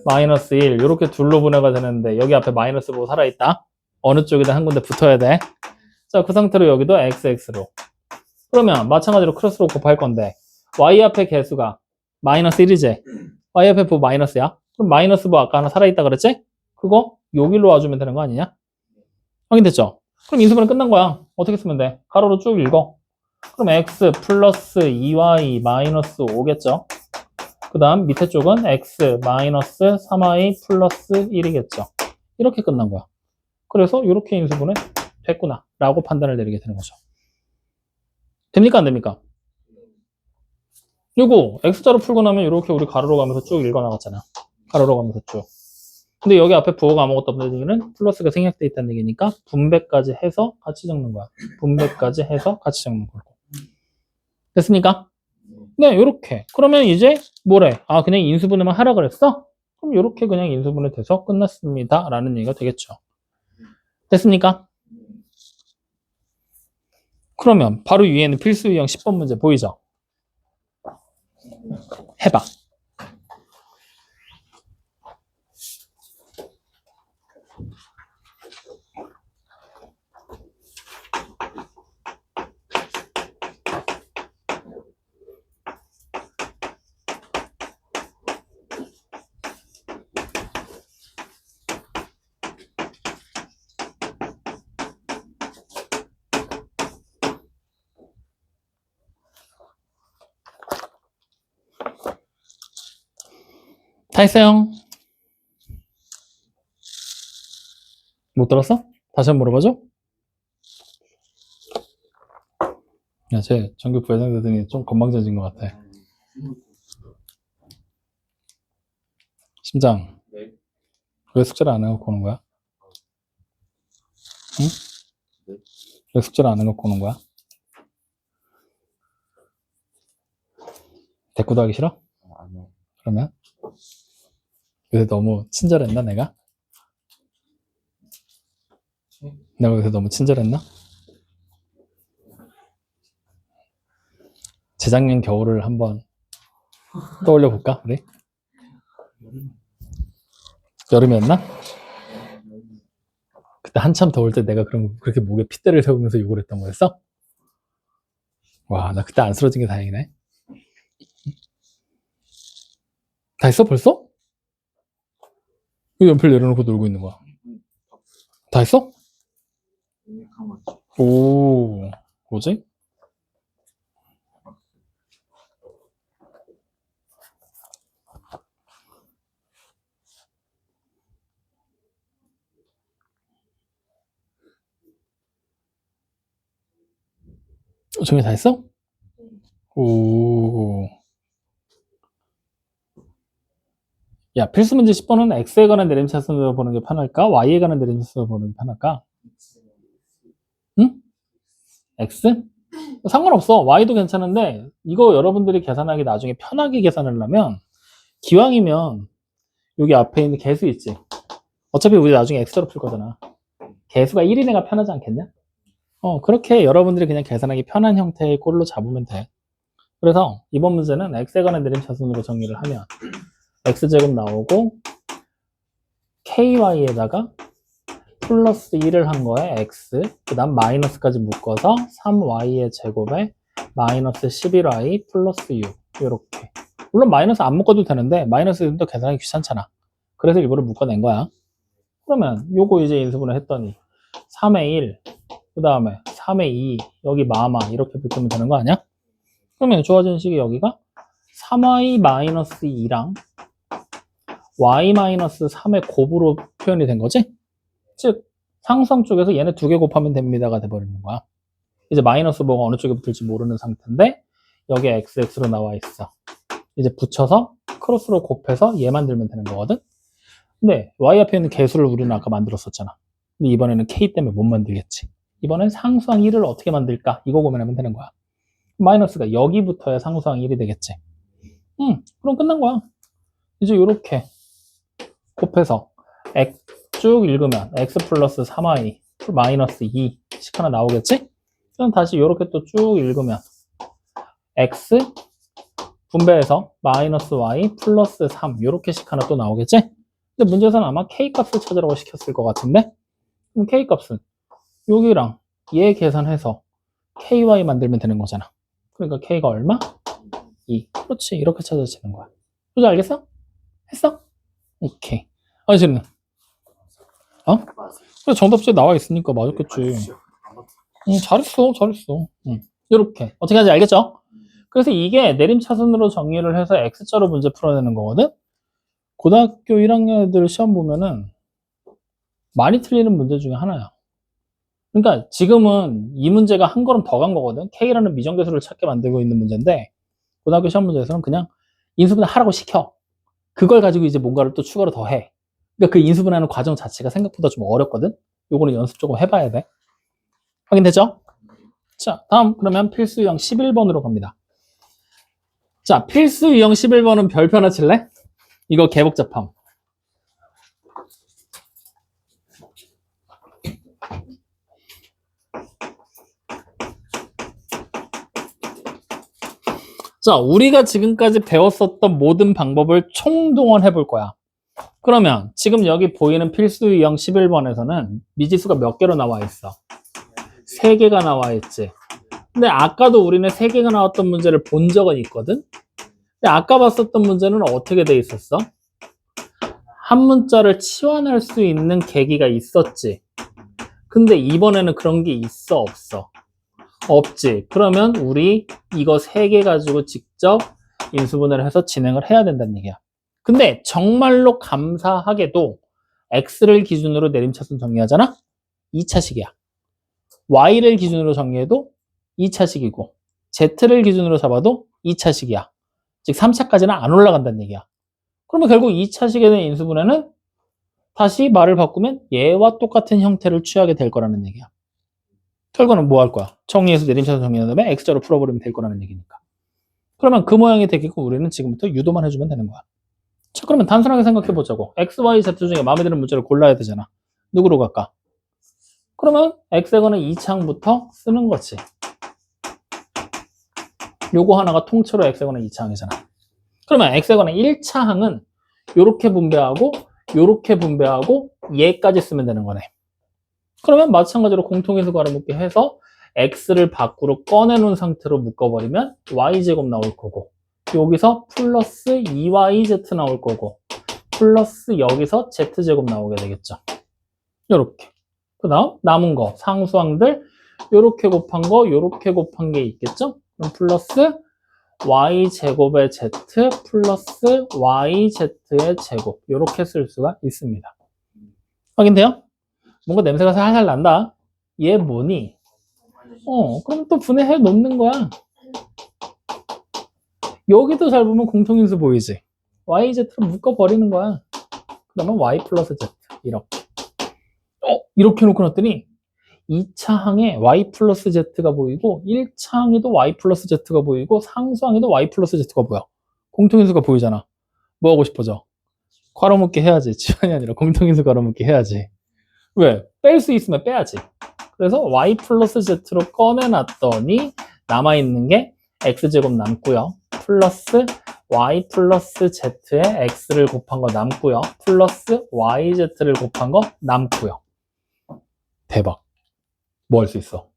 마이너스 1 이렇게 둘로 분해가 되는데 여기 앞에 마이너스 보고 살아있다. 어느 쪽이든 한 군데 붙어야 돼. 자, 그 상태로 여기도 xx로. 그러면 마찬가지로 크로스로 곱할 건데 y 앞에 개수가 마이너스 1이지. y 앞에 부 마이너스야. 그럼 마이너스 부 아까 하나 살아있다 그랬지? 그거 여기로 와주면 되는 거 아니냐? 확인됐죠? 그럼 인수분해 끝난 거야. 어떻게 쓰면 돼? 가로로 쭉 읽어. 그럼 x 플러스 2y 마이너스 5겠죠? 그 다음 밑에 쪽은 x 마이너스 3y 플러스 1이겠죠. 이렇게 끝난 거야. 그래서 이렇게 인수분해 됐구나 라고 판단을 내리게 되는 거죠. 됩니까 안 됩니까? 이거 x자로 풀고 나면 이렇게 우리 가로로 가면서 쭉 읽어 나갔잖아. 가로로 가면서 쭉. 근데 여기 앞에 부호가 아무것도 없는 얘기는 플러스가 생략돼 있다는 얘기니까 분배까지 해서 같이 적는 거야. 분배까지 해서 같이 적는 거고. 됐습니까? 네, 요렇게. 그러면 이제 뭐래? 아, 그냥 인수분해만 하라 그랬어? 그럼 요렇게 그냥 인수분해 돼서 끝났습니다. 라는 얘기가 되겠죠. 됐습니까? 그러면 바로 위에는 필수 유형 10번 문제 보이죠? 해봐. 다 했어요? 못 들었어? 다시 한번 물어봐줘. 야, 쟤 전교 부회장 되더니 좀 건방져진 것 같아. 심장. 네. 왜 숙제를 안 해갖고 오는 거야? 응? 네. 왜 숙제를 안 해갖고 오는 거야? 대꾸도 하기 싫어? 아니요. 그러면? 요새 너무 친절했나 내가? 내가 여기서 너무 친절했나? 재작년 겨울을 한번 떠올려 볼까, 우리? 여름이었나? 그때 한참 더울 때 내가 그렇게 목에 핏대를 세우면서 욕을 했던 거였어? 와, 나 그때 안 쓰러진 게 다행이네. 다 했어, 벌써? 왜 연필 내려놓고 놀고 있는 거야? 다 했어? 오, 뭐지? 정리 다 했어? 오. 야, 필수 문제 10번은 x에 관한 내림차순으로 보는 게 편할까? y에 관한 내림차순으로 보는 게 편할까? 응? x? 상관없어. y도 괜찮은데 이거 여러분들이 계산하기 나중에 편하게 계산을 하면 기왕이면 여기 앞에 있는 개수 있지? 어차피 우리 나중에 x로 풀 거잖아. 개수가 1인 애가 편하지 않겠냐? 그렇게 여러분들이 그냥 계산하기 편한 형태의 꼴로 잡으면 돼. 그래서 이번 문제는 x에 관한 내림차순으로 정리를 하면 x제곱 나오고 ky에다가 플러스 1을 한 거에 x, 그 다음 마이너스까지 묶어서 3y의 제곱에 마이너스 11y 플러스 6 이렇게. 물론 마이너스 안 묶어도 되는데 마이너스는 또 계산하기 귀찮잖아. 그래서 일부러 묶어낸 거야. 그러면 요거 이제 인수분해 했더니 3의 1, 그 다음에 3의 2, 여기 마마 이렇게 붙으면 되는 거 아니야? 그러면 주어진 식이 여기가 3y 마이너스 2랑 y-3의 곱으로 표현이 된 거지? 즉 상수항 쪽에서 얘네 두 개 곱하면 됩니다가 돼버리는 거야. 이제 마이너스 뭐가 어느 쪽에 붙을지 모르는 상태인데 여기에 xx로 나와 있어. 이제 붙여서 크로스로 곱해서 얘 만들면 되는 거거든. 근데 y 앞에 있는 개수를 우리는 아까 만들었었잖아. 근데 이번에는 k 때문에 못 만들겠지. 이번엔 상수항 1을 어떻게 만들까? 이거 고민하면 되는 거야. 마이너스가 여기부터야 상수항 1이 되겠지. 그럼 끝난 거야. 이제 이렇게 곱해서 쭉 읽으면 x 플러스 3y 마이너스 2식 하나 나오겠지? 그럼 다시 이렇게 또 쭉 읽으면 x 분배해서 마이너스 y 플러스 3 이렇게식 하나 또 나오겠지? 근데 문제에서는 아마 k 값을 찾으라고 시켰을 것 같은데 그럼 k 값은 여기랑 얘 계산해서 ky 만들면 되는 거잖아. 그러니까 k가 얼마? 2. 그렇지. 이렇게 찾아지는 거야. 그죠? 알겠어? 했어? 오케이. 아저씨는? 그래, 정답지에 나와 있으니까 맞았겠지. 잘했어. 이렇게. 어떻게 하는지 알겠죠? 그래서 이게 내림차순으로 정리를 해서 X자로 문제 풀어내는 거거든? 고등학교 1학년 애들 시험 보면은 많이 틀리는 문제 중에 하나야. 그러니까 지금은 이 문제가 한 걸음 더 간 거거든? K라는 미정계수를 찾게 만들고 있는 문제인데 고등학교 시험 문제에서는 그냥 인수분해 하라고 시켜. 그걸 가지고 이제 뭔가를 또 추가로 더 해. 그러니까 그 인수분해하는 과정 자체가 생각보다 좀 어렵거든? 요거는 연습 조금 해봐야 돼. 확인되죠? 자, 다음 그러면 필수 유형 11번으로 갑니다. 자, 필수 유형 11번은 별표 하나 칠래? 이거 개복잡함. 자, 우리가 지금까지 배웠었던 모든 방법을 총동원해 볼 거야. 그러면 지금 여기 보이는 필수 유형 11번에서는 미지수가 몇 개로 나와 있어? 3개가 나와 있지. 근데 아까도 우리는 3개가 나왔던 문제를 본 적은 있거든? 근데 아까 봤었던 문제는 어떻게 돼 있었어? 한 문자를 치환할 수 있는 계기가 있었지. 근데 이번에는 그런 게 있어, 없어? 없지. 그러면 우리 이거 3개 가지고 직접 인수분해를 해서 진행을 해야 된다는 얘기야. 근데 정말로 감사하게도 x를 기준으로 내림차순 정리하잖아? 2차식이야. y를 기준으로 정리해도 2차식이고 z를 기준으로 잡아도 2차식이야. 즉 3차까지는 안 올라간다는 얘기야. 그러면 결국 2차식에 대한 인수분해는 다시 말을 바꾸면 얘와 똑같은 형태를 취하게 될 거라는 얘기야. 결과는 뭐 할 거야? 정리해서 내림차순 정리한 다음에 x자로 풀어버리면 될 거라는 얘기니까. 그러면 그 모양이 되게끔 우리는 지금부터 유도만 해주면 되는 거야. 자, 그러면 단순하게 생각해 보자고. x, y, z 중에 마음에 드는 문제를 골라야 되잖아. 누구로 갈까? 그러면 x에 관한 2차항부터 쓰는 거지. 요거 하나가 통째로 x에 관한 2차항이잖아. 그러면 x에 관한 1차항은 요렇게 분배하고 요렇게 분배하고 얘까지 쓰면 되는 거네. 그러면 마찬가지로 공통인수 괄호묶기 해서 x를 밖으로 꺼내놓은 상태로 묶어버리면 y제곱 나올 거고, 여기서 플러스 2yz 나올 거고, 플러스 여기서 z제곱 나오게 되겠죠. 요렇게. 그 다음 남은 거 상수항들 요렇게 곱한 거 요렇게 곱한 게 있겠죠. 그럼 플러스 y제곱의 z 플러스 yz의 제곱, 요렇게 쓸 수가 있습니다. 확인돼요? 뭔가 냄새가 살살 난다. 얘 뭐니? 그럼 또 분해해 놓는 거야. 여기도 잘 보면 공통인수 보이지? yz를 묶어버리는 거야. 그러면 y 플러스 z 이렇게. 이렇게 놓고 놨더니 2차항에 y 플러스 z가 보이고 1차항에도 y 플러스 z가 보이고 상수항에도 y 플러스 z가 보여. 공통인수가 보이잖아. 뭐 하고 싶어져? 괄호묶기 해야지. 지원이 아니라 공통인수 괄호묶기 해야지. 왜? 뺄 수 있으면 빼야지. 그래서 y 플러스 z로 꺼내놨더니 남아있는 게 x제곱 남고요. 플러스 y 플러스 z에 x를 곱한 거 남고요. 플러스 yz를 곱한 거 남고요. 대박. 뭐 할 수 있어?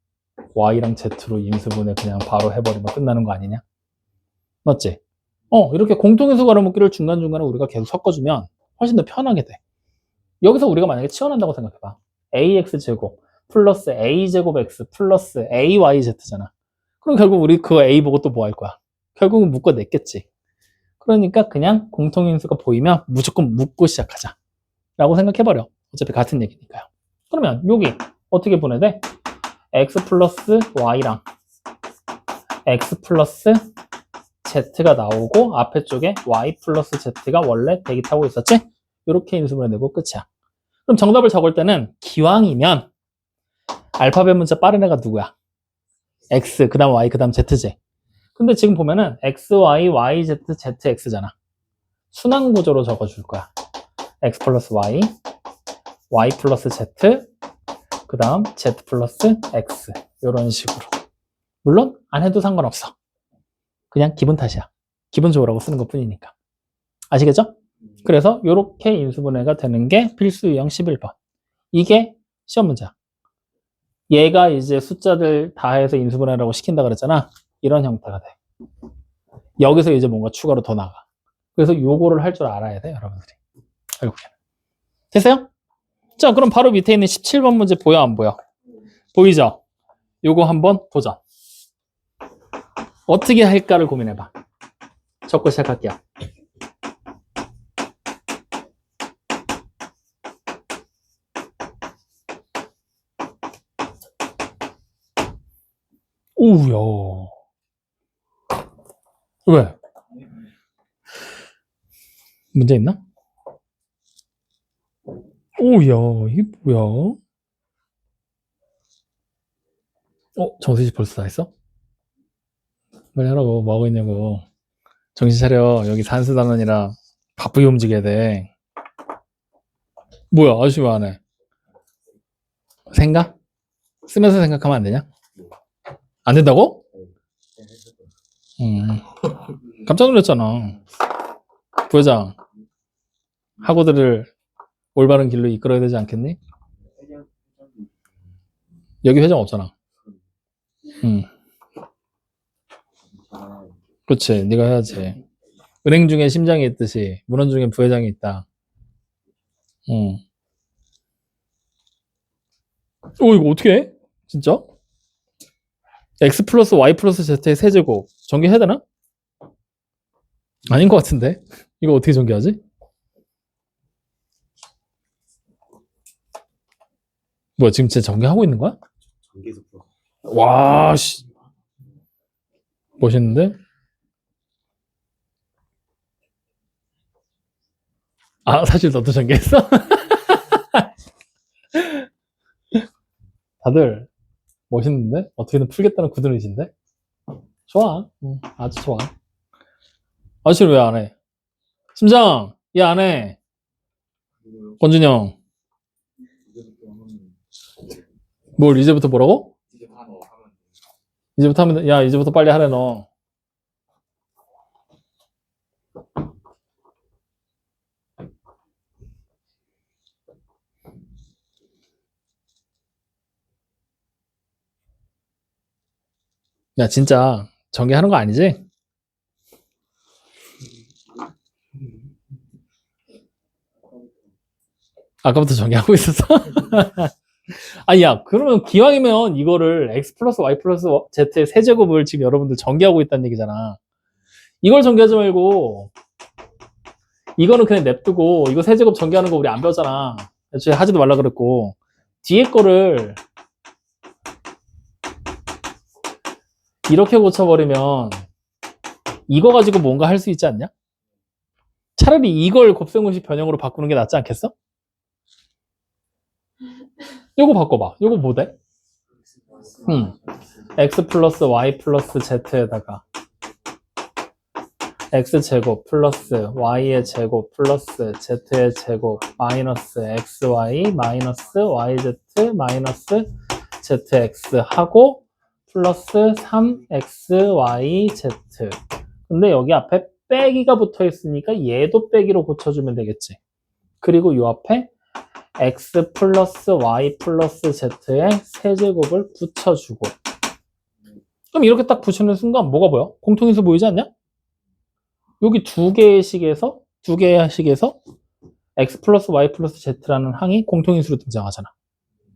y랑 z로 인수분해 그냥 바로 해버리면 끝나는 거 아니냐? 맞지? 이렇게 공통인수 괄호묶기를 중간중간에 우리가 계속 섞어주면 훨씬 더 편하게 돼. 여기서 우리가 만약에 치환한다고 생각해봐. ax제곱 플러스 a제곱 x 플러스 ayz잖아. 그럼 결국 우리 그 a 보고 또 뭐 할 거야? 결국은 묶어냈겠지. 그러니까 그냥 공통인수가 보이면 무조건 묶고 시작하자 라고 생각해버려. 어차피 같은 얘기니까요. 그러면 여기 어떻게 보내돼? x 플러스 y랑 x 플러스 z가 나오고 앞에 쪽에 y 플러스 z가 원래 대기 타고 있었지? 이렇게 인수분해 내고 끝이야. 그럼 정답을 적을 때는 기왕이면 알파벳 문자 빠른 애가 누구야? x, 그 다음 y, 그 다음 z지. 근데 지금 보면은 x, y, y, z, z, x잖아. 순환 구조로 적어줄 거야. x 플러스 y, y 플러스 z, 그 다음 z 플러스 x. 이런 식으로. 물론 안 해도 상관없어. 그냥 기분 탓이야. 기분 좋으라고 쓰는 것 뿐이니까. 아시겠죠? 그래서 이렇게 인수분해가 되는 게 필수 유형 11번. 이게 시험 문제야. 얘가 이제 숫자들 다 해서 인수분해라고 시킨다 그랬잖아. 이런 형태가 돼. 여기서 이제 뭔가 추가로 더 나가. 그래서 요거를 할 줄 알아야 돼, 여러분들이. 결국에는. 됐어요? 자, 그럼 바로 밑에 있는 17번 문제 보여, 안 보여? 보이죠? 요거 한번 도전. 어떻게 할까를 고민해봐. 적고 시작할게요. 오우야. 왜? 문제 있나? 오우야, 이게 뭐야? 정수씨 벌써 다 했어? 빨리 하라고, 뭐 하고 있냐고. 정신 차려. 여기 산수단원이라 바쁘게 움직여야 돼. 뭐야, 아저씨 왜 안 해? 생각? 쓰면서 생각하면 안 되냐? 안 된다고? 깜짝 놀랐잖아. 부회장, 학우들을 올바른 길로 이끌어야 되지 않겠니? 여기 회장 없잖아. 그렇지, 네가 해야지. 은행 중에 심장이 있듯이 문헌 중에 부회장이 있다. 이거 어떻게 해? 진짜? x 플러스 y 플러스 z의 세제곱 전개해야 되나? 아닌 것 같은데. 이거 어떻게 전개하지? 뭐야, 지금 진짜 전개하고 있는 거야? 전개해서 풀어. 와, 씨. 멋있는데? 아, 사실 너도 전개했어? 다들 멋있는데? 어떻게든 풀겠다는 굳은 의지인데? 좋아. 아주 좋아. 아저씨는 왜 안 해? 심장, 얘 안 해. 권준영. 뭘 이제부터 뭐라고? 이제 다 넣어 하면 이제부터 하면 야 이제부터 빨리 하래 너. 야 진짜 전개하는 거 아니지? 아까부터 전개하고 있었어? 아니 야 그러면 기왕이면 이거를 x 플러스 y 플러스 z의 세제곱을 지금 여러분들 전개하고 있다는 얘기잖아. 이걸 전개하지 말고 이거는 그냥 냅두고 이거 세제곱 전개하는 거 우리 안 배웠잖아. 애초에 하지도 말라 그랬고 뒤에 거를 이렇게 고쳐버리면 이거 가지고 뭔가 할 수 있지 않냐? 차라리 이걸 곱셈공식 변형으로 바꾸는 게 낫지 않겠어? 요거 바꿔봐. 요거 뭐 돼? x 플러스 y 플러스 z에다가 x제곱 플러스 y의 제곱 플러스 z의 제곱 마이너스 xy 마이너스 yz 마이너스 zx 하고 플러스 3xyz. 근데 여기 앞에 빼기가 붙어 있으니까 얘도 빼기로 고쳐주면 되겠지. 그리고 요 앞에 x 플러스 y 플러스 z의 세제곱을 붙여주고. 그럼 이렇게 딱 붙이는 순간 뭐가 보여? 공통인수 보이지 않냐? 여기 두 개의 식에서 x 플러스 y 플러스 z라는 항이 공통인수로 등장하잖아.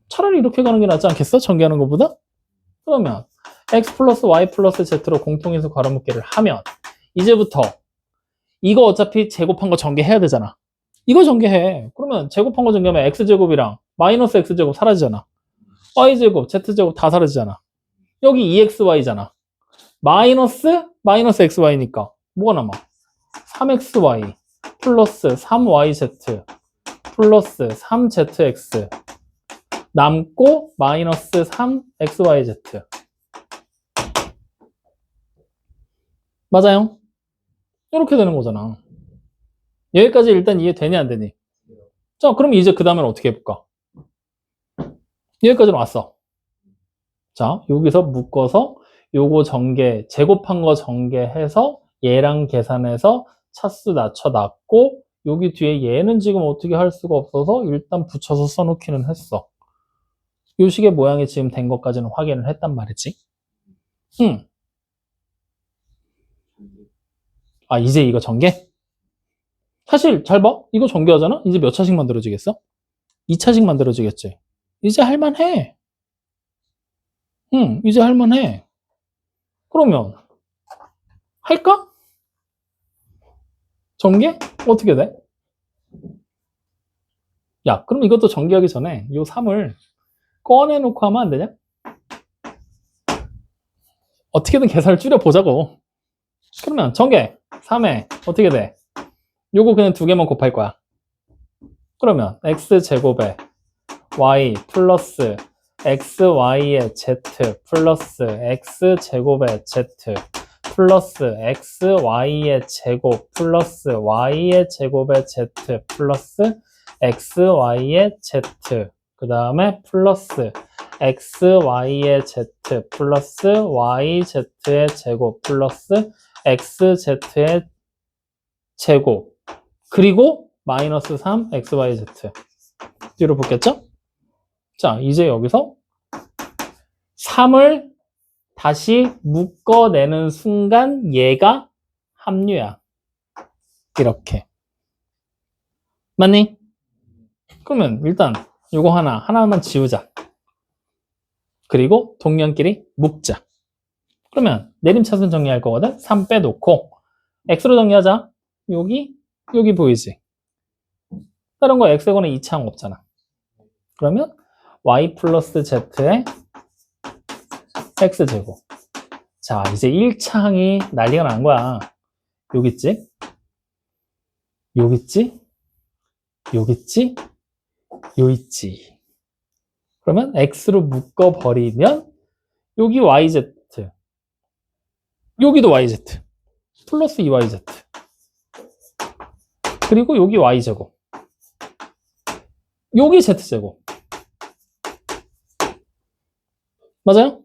차라리 이렇게 가는 게 낫지 않겠어? 전개하는 것보다? 그러면 x 플러스 y 플러스 z로 공통인수 괄호묶기를 하면 이제부터 이거 어차피 제곱한 거 전개해야 되잖아. 이거 전개해. 그러면 제곱한 거 전개하면 x제곱이랑 마이너스 x제곱 사라지잖아. y제곱, z제곱 다 사라지잖아. 여기 2xy잖아. 마이너스 xy니까 뭐가 남아? 3xy 플러스 3yz 플러스 3zx 남고 마이너스 3xyz. 맞아요? 이렇게 되는 거잖아. 여기까지 일단 이해되니 안 되니? 자, 그럼 이제 그 다음엔 어떻게 해볼까? 여기까지는 왔어. 자, 여기서 묶어서 요거 전개, 제곱한 거 전개해서 얘랑 계산해서 차수 낮춰놨고 여기 뒤에 얘는 지금 어떻게 할 수가 없어서 일단 붙여서 써놓기는 했어. 요 식의 모양이 지금 된 것까지는 확인을 했단 말이지. 아, 이제 이거 전개? 사실 잘 봐. 이거 전개하잖아? 이제 몇 차식 만들어지겠어? 2차식 만들어지겠지. 이제 할만해. 이제 할만해. 그러면 할까? 전개? 어떻게 돼? 야, 그럼 이것도 전개하기 전에 요 3을 꺼내놓고 하면 안 되냐? 어떻게든 계산을 줄여보자고. 그러면 전개 3에 어떻게 돼? 요거 그냥 두 개만 곱할 거야. 그러면 x제곱에 y 플러스 xy의 z 플러스 x제곱의 z 플러스 xy의 제곱 플러스 y의 제곱의 z 플러스 xy의 z 그 다음에 플러스 xy의 z 플러스 yz의 제곱 플러스 xz의 제곱 그리고 마이너스 3 xyz 뒤로 붙겠죠? 자, 이제 여기서 3을 다시 묶어내는 순간 얘가 합류야. 이렇게. 맞니? 그러면 일단 요거 하나만 지우자. 그리고 동량끼리 묶자. 그러면 내림차순 정리할 거거든? 3 빼놓고 x로 정리하자. 여기 보이지? 다른 거 x에 관한 이차항 없잖아. 그러면 y 플러스 z의 x제곱. 자, 이제 1차항이 난리가 난 거야. 여기 있지? 여기 있지? 여기 있지? 여기 있지. 그러면 x로 묶어버리면 여기 yz 여기도 yz 플러스 2yz 그리고 여기 y제곱 여기 z제곱 맞아요?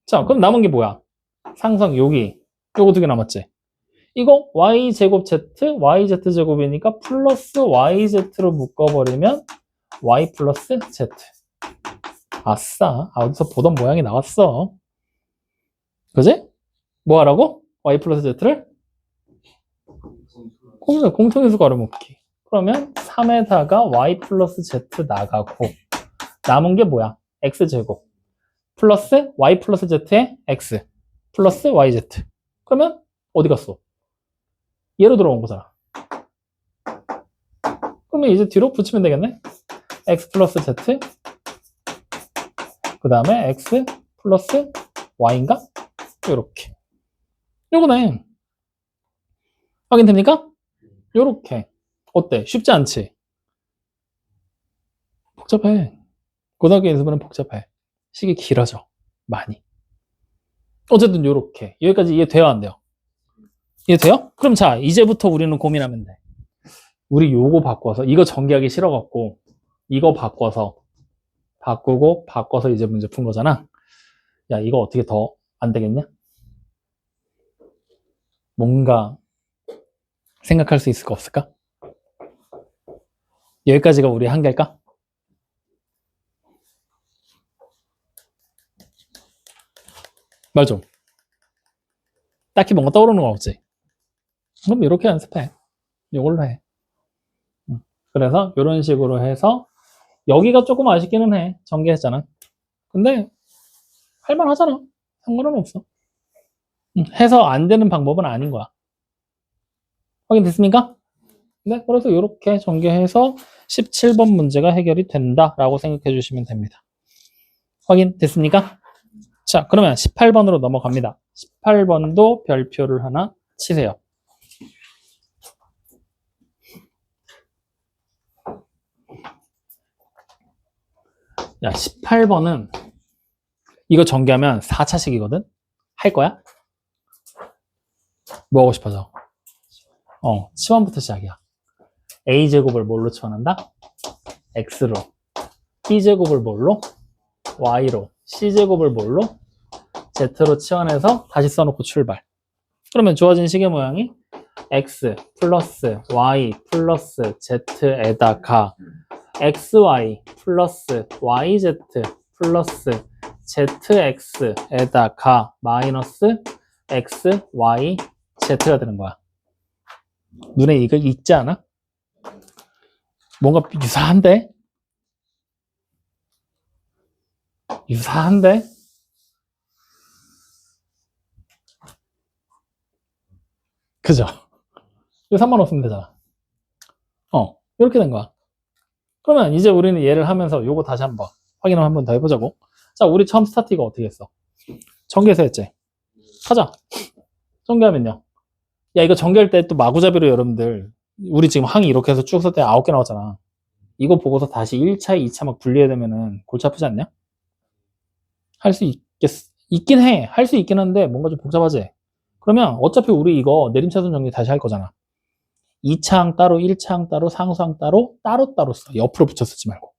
자, 그럼 남은 게 뭐야? 상성 여기 요거 두 개 남았지? 이거 y제곱 z, yz제곱이니까 플러스 yz로 묶어버리면 y 플러스 z. 아싸. 어디서 보던 모양이 나왔어. 그지? 뭐 하라고? y 플러스 z를? 공통인수 가로묶기. 그러면 3에다가 y 플러스 z 나가고 남은 게 뭐야? x제곱 플러스 y 플러스 z의 x 플러스 yz. 그러면 어디 갔어? 얘로 들어온 거잖아. 그러면 이제 뒤로 붙이면 되겠네? x 플러스 z 그 다음에 x 플러스 y인가? 요렇게. 요거네. 확인됩니까? 요렇게. 어때? 쉽지 않지? 복잡해. 고등학교 연습은 복잡해. 식이 길어져. 많이. 어쨌든 요렇게. 여기까지 이해돼요? 안 돼요? 이해돼요? 그럼 자, 이제부터 우리는 고민하면 돼. 우리 요거 바꿔서, 이거 전개하기 싫어갖고, 이거 바꿔서 이제 문제 푼 거잖아. 야, 이거 어떻게 더 안 되겠냐? 뭔가 생각할 수 있을까 없을까? 여기까지가 우리 한계일까? 말 좀. 딱히 뭔가 떠오르는 거 없지? 그럼 이렇게 연습해. 이걸로 해. 그래서 이런 식으로 해서 여기가 조금 아쉽기는 해. 전개했잖아. 근데 할만하잖아. 상관은 없어. 해서 안 되는 방법은 아닌 거야. 확인됐습니까? 네, 그래서 이렇게 전개해서 17번 문제가 해결이 된다라고 생각해 주시면 됩니다. 확인됐습니까? 자, 그러면 18번으로 넘어갑니다. 18번도 별표를 하나 치세요. 야, 18번은 이거 전개하면 4차식이거든? 할 거야? 뭐 하고 싶어져? 치환부터 시작이야. a제곱을 뭘로 치환한다? x로. b제곱을 뭘로? y로. c제곱을 뭘로? z로 치환해서 다시 써놓고 출발. 그러면 주어진 식의 모양이 x 플러스 y 플러스 z에다가 xy 플러스 yz 플러스 zx에다가 마이너스 x, y, z가 되는 거야. 눈에 이거 익지 않아? 뭔가 유사한데? 유사한데? 그죠? 이거 3만 원 쓰면 되잖아. 이렇게 된 거야. 그러면 이제 우리는 얘를 하면서 요거 다시 한번 확인을 한번 더 해보자고. 자, 우리 처음 스타트 이거 어떻게 했어? 전개해서 했지? 하자. 전개하면요. 야, 이거 전개할 때 또 마구잡이로 여러분들, 우리 지금 항이 이렇게 해서 쭉 썼더니 9개 나왔잖아. 이거 보고서 다시 1차, 2차 막 분리해야 되면은 골치 아프지 않냐? 할 수 있긴 해. 할 수 있긴 한데 뭔가 좀 복잡하지? 그러면 어차피 우리 이거 내림차순 정리 다시 할 거잖아. 2차항 따로, 1차항 따로, 상수항 따로, 따로 써. 옆으로 붙여 쓰지 말고.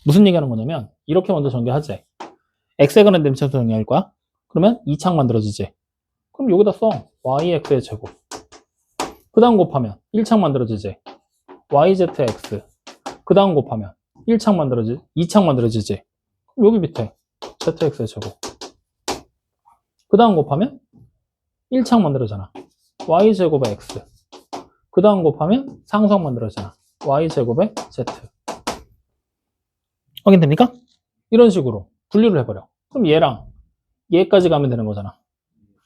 무슨 얘기하는 거냐면 이렇게 먼저 전개하지. x에 관한 내림차순 정리할 거야? 그러면 2차항 만들어지지. 그럼 여기다 써. yx의 제곱. 그 다음 곱하면 1창 만들어지지. yzx. 그 다음 곱하면 1창 만들어지지. 2창 만들어지지. 그럼 여기 밑에 zx의 제곱. 그 다음 곱하면 1창 만들어지잖아. y제곱의 x. 그 다음 곱하면 상수항 만들어지잖아. y제곱의 z. 확인됩니까? 이런 식으로 분류를 해버려. 그럼 얘랑 얘까지 가면 되는 거잖아.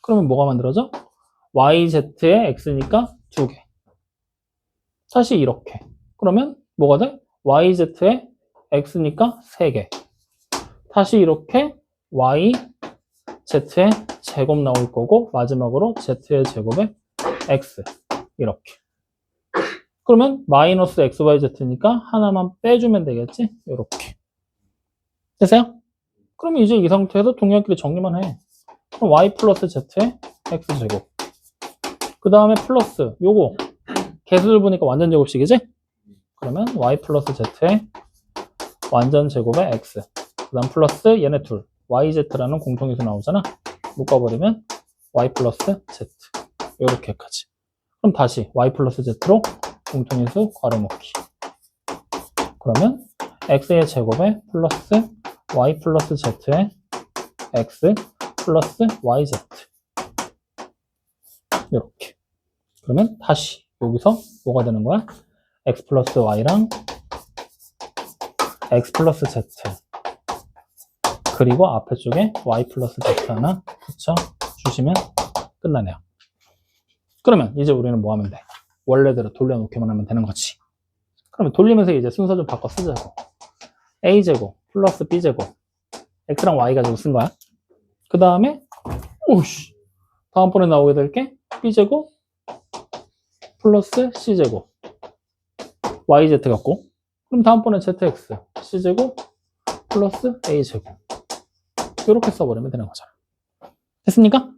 그러면 뭐가 만들어져? yz의 x니까 2개. 다시 이렇게. 그러면 뭐가 돼? yz의 x니까 3개. 다시 이렇게 yz의 제곱 나올 거고 마지막으로 z의 제곱에 x. 이렇게. 그러면 마이너스 xyz니까 하나만 빼주면 되겠지? 이렇게. 됐어요? 그럼 이제 이 상태에서 동량끼리 정리만 해. 그럼 y 플러스 z의 x제곱. 그 다음에 플러스 요거 개수를 보니까 완전 제곱식이지? 그러면 y 플러스 z의 완전 제곱의 x. 그 다음 플러스 얘네 둘. yz라는 공통인수 나오잖아. 묶어버리면 y 플러스 z. 요렇게까지. 그럼 다시 y 플러스 z로 공통인수 괄호넣기. 그러면 x의 제곱에 플러스 y 플러스 z에 x 플러스 yz. 이렇게. 그러면 다시 여기서 뭐가 되는 거야? x 플러스 y랑 x 플러스 z. 그리고 앞에 쪽에 y 플러스 z 하나 붙여 주시면 끝나네요. 그러면 이제 우리는 뭐 하면 돼? 원래대로 돌려놓기만 하면 되는 거지. 그러면 돌리면서 이제 순서 좀 바꿔 쓰자고. a제곱 플러스 b제곱. x랑 y 가지고 쓴 거야. 그 다음에 오씨 다음번에 나오게 될 게 b제곱 플러스 c제곱 yz 같고, 그럼 다음번에 zx c제곱 플러스 a제곱 이렇게 써버리면 되는 거잖아. 됐습니까?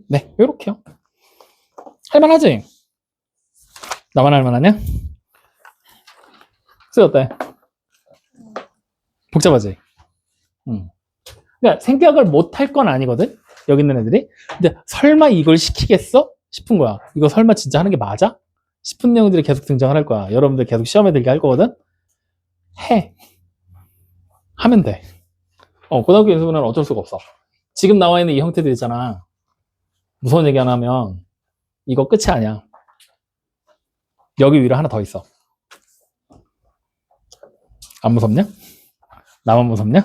네, 이렇게요. 할만하지? 나만 할만하냐? 쎄 어때? 복잡하지? 그러니까 생각을 못 할 건 아니거든? 여기 있는 애들이. 근데 설마 이걸 시키겠어? 싶은 거야. 이거 설마 진짜 하는 게 맞아? 싶은 내용들이 계속 등장을 할 거야. 여러분들 계속 시험에 들게 할 거거든? 해. 하면 돼. 고등학교 인수분해는 어쩔 수가 없어. 지금 나와 있는 이 형태들 있잖아. 무서운 얘기 하나 하면 이거 끝이 아니야. 여기 위로 하나 더 있어. 안 무섭냐? 나만 무섭냐?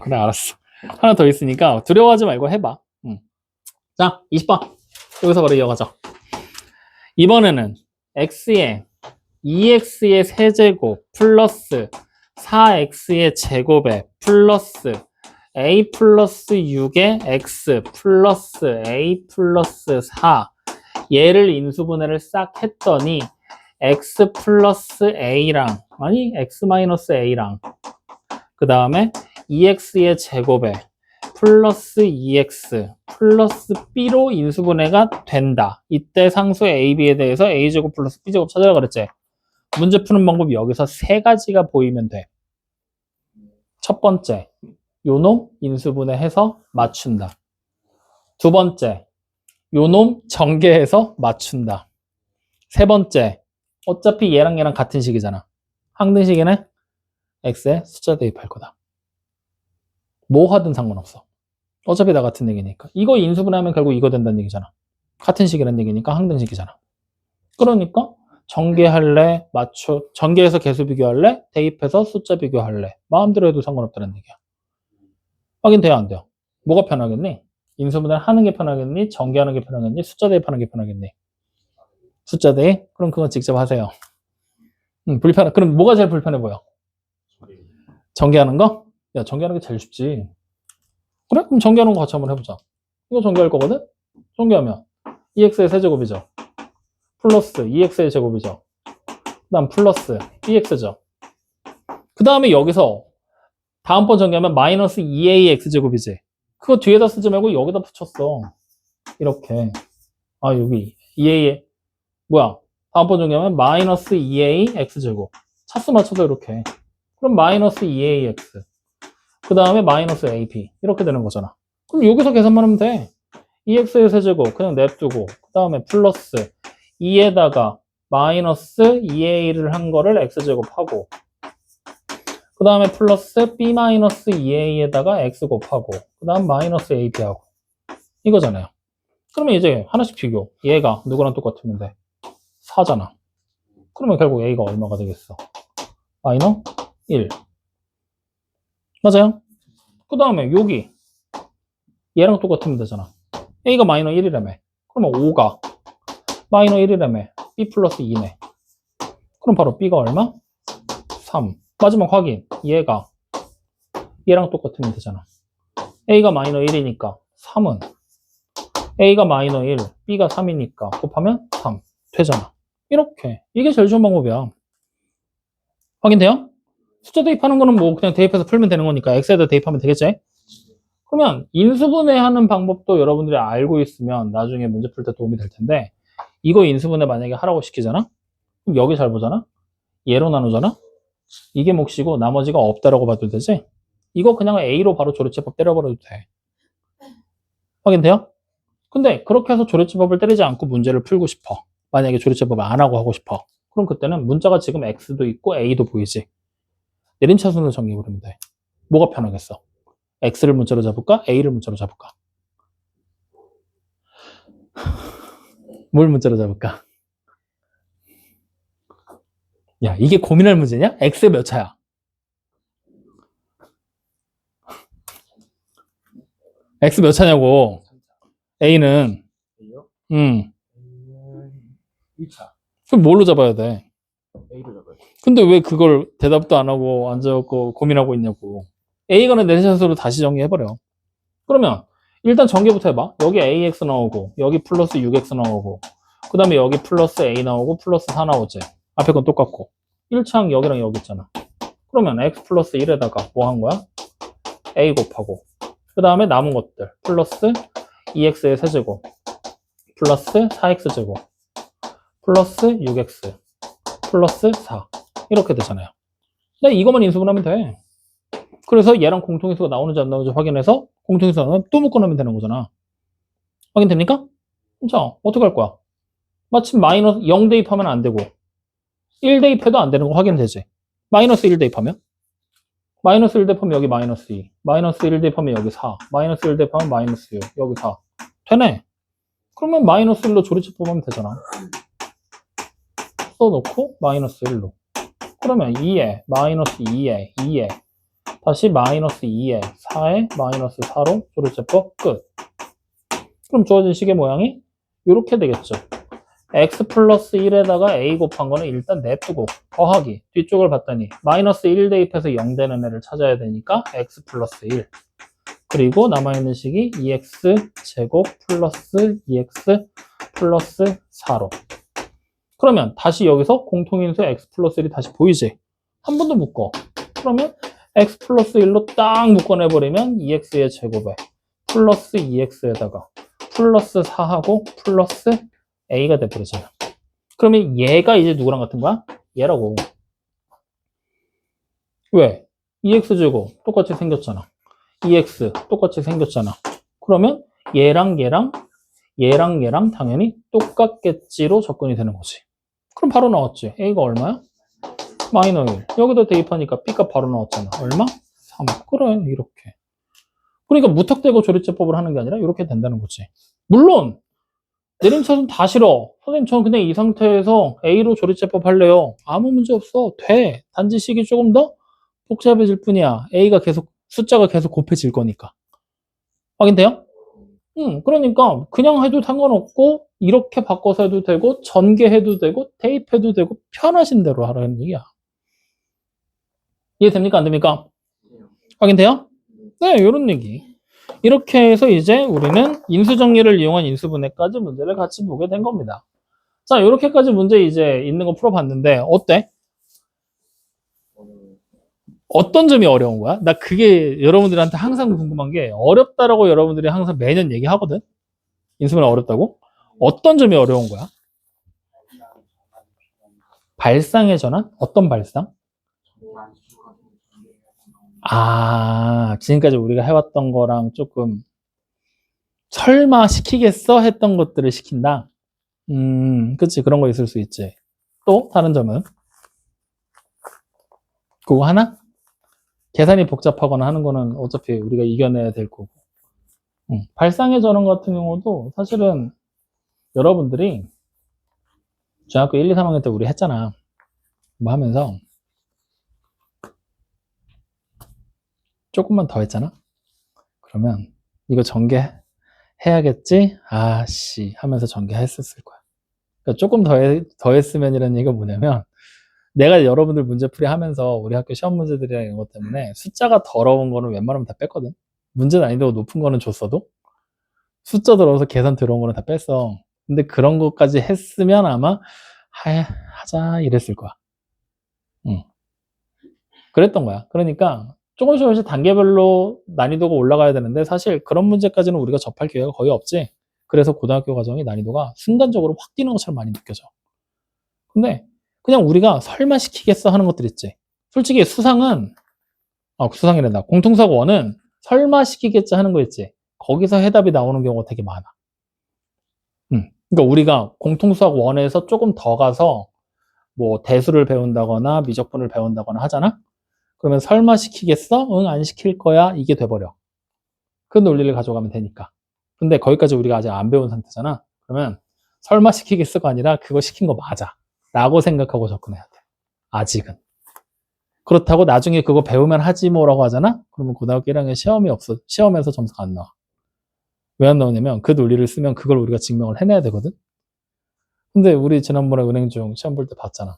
그래, 알았어. 하나 더 있으니까 두려워하지 말고 해봐. 자, 20번. 여기서 바로 이어가죠. 이번에는 x의 2x의 세제곱 플러스 4x의 제곱에 플러스 a 플러스 6의 x 플러스 a 플러스 4 얘를 인수분해를 싹 했더니 x 플러스 a랑 아니 x 마이너스 a랑 그 다음에 2x의 제곱에 플러스 2x 플러스 b로 인수분해가 된다. 이때 상수 a, b에 대해서 a제곱 플러스 b제곱 찾으라 그랬지. 문제 푸는 방법이 여기서 세 가지가 보이면 돼. 첫 번째, 요놈 인수분해해서 맞춘다. 두 번째, 요놈 전개해서 맞춘다. 세 번째, 어차피 얘랑 얘랑 같은 식이잖아. 항등식에는 x에 숫자 대입할 거다. 뭐 하든 상관없어. 어차피 다 같은 얘기니까. 이거 인수분해하면 결국 이거 된다는 얘기잖아. 같은 식이라는 얘기니까 항등식이잖아. 그러니까 전개할래, 전개해서 개수 비교할래, 대입해서 숫자 비교할래. 마음대로 해도 상관없다는 얘기야. 확인돼야 안 돼요? 뭐가 편하겠니? 인수분해를 하는 게 편하겠니? 전개하는 게 편하겠니? 숫자 대입하는 게 편하겠니? 숫자 대입? 그럼 그건 직접 하세요. 그럼 뭐가 제일 불편해 보여? 전개하는 거? 야, 전개하는 게 제일 쉽지. 그래? 그럼 전개하는 거 같이 한번 해보자. 이거 전개할 거거든? 전개하면 2x의 세제곱이죠. 플러스 2x의 제곱이죠. 그 다음 플러스 bx죠. 그 다음에 여기서 다음번 전개하면 마이너스 2ax 제곱이지. 그거 뒤에다 쓰지 말고 여기다 붙였어. 이렇게. 여기 2a 뭐야? 다음번 전개하면 마이너스 2a x 제곱. 차수 맞춰서 이렇게. 그럼 마이너스 2ax. 그 다음에 마이너스 ab. 이렇게 되는 거잖아. 그럼 여기서 계산만 하면 돼. 2x의 세제곱 그냥 냅두고 그 다음에 플러스 2에다가 마이너스 2a를 한 거를 x제곱하고 그 다음에 플러스 b 마이너스 2a에다가 x 곱하고 그 다음 마이너스 ab하고 이거잖아요. 그러면 이제 하나씩 비교. 얘가 누구랑 똑같으면 돼? 4잖아. 그러면 결국 a가 얼마가 되겠어? 마이너스 1. 맞아요? 그 다음에 여기 얘랑 똑같으면 되잖아. a가 마이너스 1이라며. 그러면 5가 마이너스 1이라며. b 플러스 2네. 그럼 바로 b가 얼마? 3. 마지막 확인. 얘가 얘랑 똑같으면 되잖아. a가 마이너스 1이니까 3은 a가 마이너스 1, b가 3이니까 곱하면 3 되잖아. 이렇게. 이게 제일 좋은 방법이야. 확인돼요? 숫자 대입하는 거는 뭐 그냥 대입해서 풀면 되는 거니까 x에다 대입하면 되겠지? 그러면 인수분해하는 방법도 여러분들이 알고 있으면 나중에 문제 풀 때 도움이 될 텐데 이거 인수분해 만약에 하라고 시키잖아? 그럼 여기 잘 보잖아? 얘로 나누잖아? 이게 몫이고 나머지가 없다라고 봐도 되지? 이거 그냥 A로 바로 조류제법 때려버려도 돼. 확인돼요? 근데 그렇게 해서 조류제법을 때리지 않고 문제를 풀고 싶어. 만약에 조류제법을 안 하고 하고 싶어. 그럼 그때는 문자가 지금 X도 있고 A도 보이지. 내림차순으로 정리해버리면 돼. 뭐가 편하겠어? X를 문자로 잡을까? A를 문자로 잡을까? 뭘 문자로 잡을까? 야, 이게 고민할 문제냐? X 몇 차야? X 몇 차냐고. A는 A요? 1차. 그럼 뭘로 잡아야 돼? A로 잡아요. 근데 왜 그걸 대답도 안 하고 앉아갖고 고민하고 있냐고. A가는 내샷으로 다시 정리해버려. 그러면 일단 전개부터 해봐. 여기 AX 나오고 여기 플러스 6X 나오고 그 다음에 여기 플러스 A 나오고 플러스 4 나오지. 앞에 건 똑같고 1차항 여기랑 여기 있잖아. 그러면 X 플러스 1에다가 뭐 한 거야? A 곱하고 그 다음에 남은 것들 플러스 2X의 세제곱 플러스 4X제곱 플러스 6X 플러스 4 이렇게 되잖아요. 근데 이것만 인수분하면 돼. 그래서 얘랑 공통인수가 나오는지 안 나오는지 확인해서 공통인수는 또 묶어놓으면 되는 거잖아. 확인됩니까? 자, 어떻게 할 거야? 마침 마이너스 0 대입하면 안 되고 1 대입해도 안 되는 거 확인되지. 마이너스 1 대입하면 마이너스 1 대입하면 여기 마이너스 2 마이너스 1 대입하면 여기 4 마이너스 1 대입하면 마이너스 6 여기 4 되네. 그러면 마이너스 1로 조리집 뽑으면 되잖아. 써놓고 마이너스 1로 그러면 2에 마이너스 2에 2에 다시 마이너스 2에 4에 마이너스 4로 조리제법 끝. 그럼 주어진 식의 모양이 이렇게 되겠죠. x 플러스 1에다가 a 곱한 거는 일단 냅두고 더하기 뒤쪽을 봤더니 마이너스 1 대입해서 0 되는 애를 찾아야 되니까 x 플러스 1 그리고 남아있는 식이 2x 제곱 플러스 2x 플러스 4로 그러면 다시 여기서 공통인수 x 플러스 1이 다시 보이지? 한 번 더 묶어. 그러면 x 플러스 1로 딱 묶어내버리면 2x의 제곱에 플러스 2x에다가 플러스 4하고 플러스 a가 돼버리잖아. 그러면 얘가 이제 누구랑 같은 거야? 얘라고. 왜? 2x 제곱 똑같이 생겼잖아. 2x 똑같이 생겼잖아. 그러면 얘랑 얘랑 당연히 똑같겠지로 접근이 되는 거지. 그럼 바로 나왔지. a가 얼마야? 마이너 1. 여기다 대입하니까 b값 바로 나왔잖아. 얼마? 3. 그래, 이렇게. 그러니까 무턱대고 조리제법을 하는 게 아니라 이렇게 된다는 거지. 물론 내림차순 다 싫어. 선생님 저는 그냥 이 상태에서 A로 조리제법 할래요. 아무 문제 없어. 돼. 단지 식이 조금 더 복잡해질 뿐이야. A가 계속 숫자가 계속 곱해질 거니까. 확인돼요? 그러니까 그냥 해도 상관없고 이렇게 바꿔서 해도 되고 전개해도 되고 대입해도 되고 편하신 대로 하라는 얘기야. 이해됩니까? 안 됩니까? 확인돼요? 네, 이런 얘기. 이렇게 해서 이제 우리는 인수정리를 이용한 인수분해까지 문제를 같이 보게 된 겁니다. 자, 이렇게까지 문제 이제 있는 거 풀어봤는데 어때? 어떤 점이 어려운 거야? 나 그게 여러분들한테 항상 궁금한 게 어렵다라고 여러분들이 항상 매년 얘기하거든? 인수분해 어렵다고? 어떤 점이 어려운 거야? 발상의 전환? 어떤 발상? 아, 지금까지 우리가 해왔던 거랑 조금 설마 시키겠어? 했던 것들을 시킨다? 그치. 그런 거 있을 수 있지. 또 다른 점은? 그거 하나? 계산이 복잡하거나 하는 거는 어차피 우리가 이겨내야 될 거고. 발상의 전환 같은 경우도 사실은 여러분들이 중학교 1, 2, 3학년 때 우리 했잖아. 뭐 하면서 조금만 더 했잖아? 그러면 이거 전개해야겠지? 아씨 하면서 전개했었을 거야. 그러니까 조금 더 했으면이라는 얘기가 뭐냐면 내가 여러분들 문제풀이 하면서 우리 학교 시험 문제들이랑 이런 것 때문에 숫자가 더러운 거는 웬만하면 다 뺐거든. 문제 난이도가 높은 거는 줬어도 숫자 들어서 계산 들어온 거는 다 뺐어. 근데 그런 것까지 했으면 아마 하자 이랬을 거야. 그랬던 거야. 그러니까 조금씩 단계별로 난이도가 올라가야 되는데 사실 그런 문제까지는 우리가 접할 기회가 거의 없지. 그래서 고등학교 과정이 난이도가 순간적으로 확 뛰는 것처럼 많이 느껴져. 근데 그냥 우리가 설마 시키겠어 하는 것들 있지. 솔직히 수상은 수상이란다. 공통수학 원은 설마 시키겠지 하는 거 있지. 거기서 해답이 나오는 경우가 되게 많아. 그러니까 우리가 공통수학 원에서 조금 더 가서 뭐 대수를 배운다거나 미적분을 배운다거나 하잖아. 그러면 설마 시키겠어? 응, 안 시킬 거야. 이게 돼버려. 그 논리를 가져가면 되니까. 근데 거기까지 우리가 아직 안 배운 상태잖아. 그러면 설마 시키겠어가 아니라 그거 시킨 거 맞아. 라고 생각하고 접근해야 돼. 아직은. 그렇다고 나중에 그거 배우면 하지 뭐라고 하잖아? 그러면 고등학교 1학년 시험이 없어. 시험에서 점수가 안 나와. 왜 안 나오냐면 그 논리를 쓰면 그걸 우리가 증명을 해내야 되거든? 근데 우리 지난번에 은행중 시험 볼 때 봤잖아.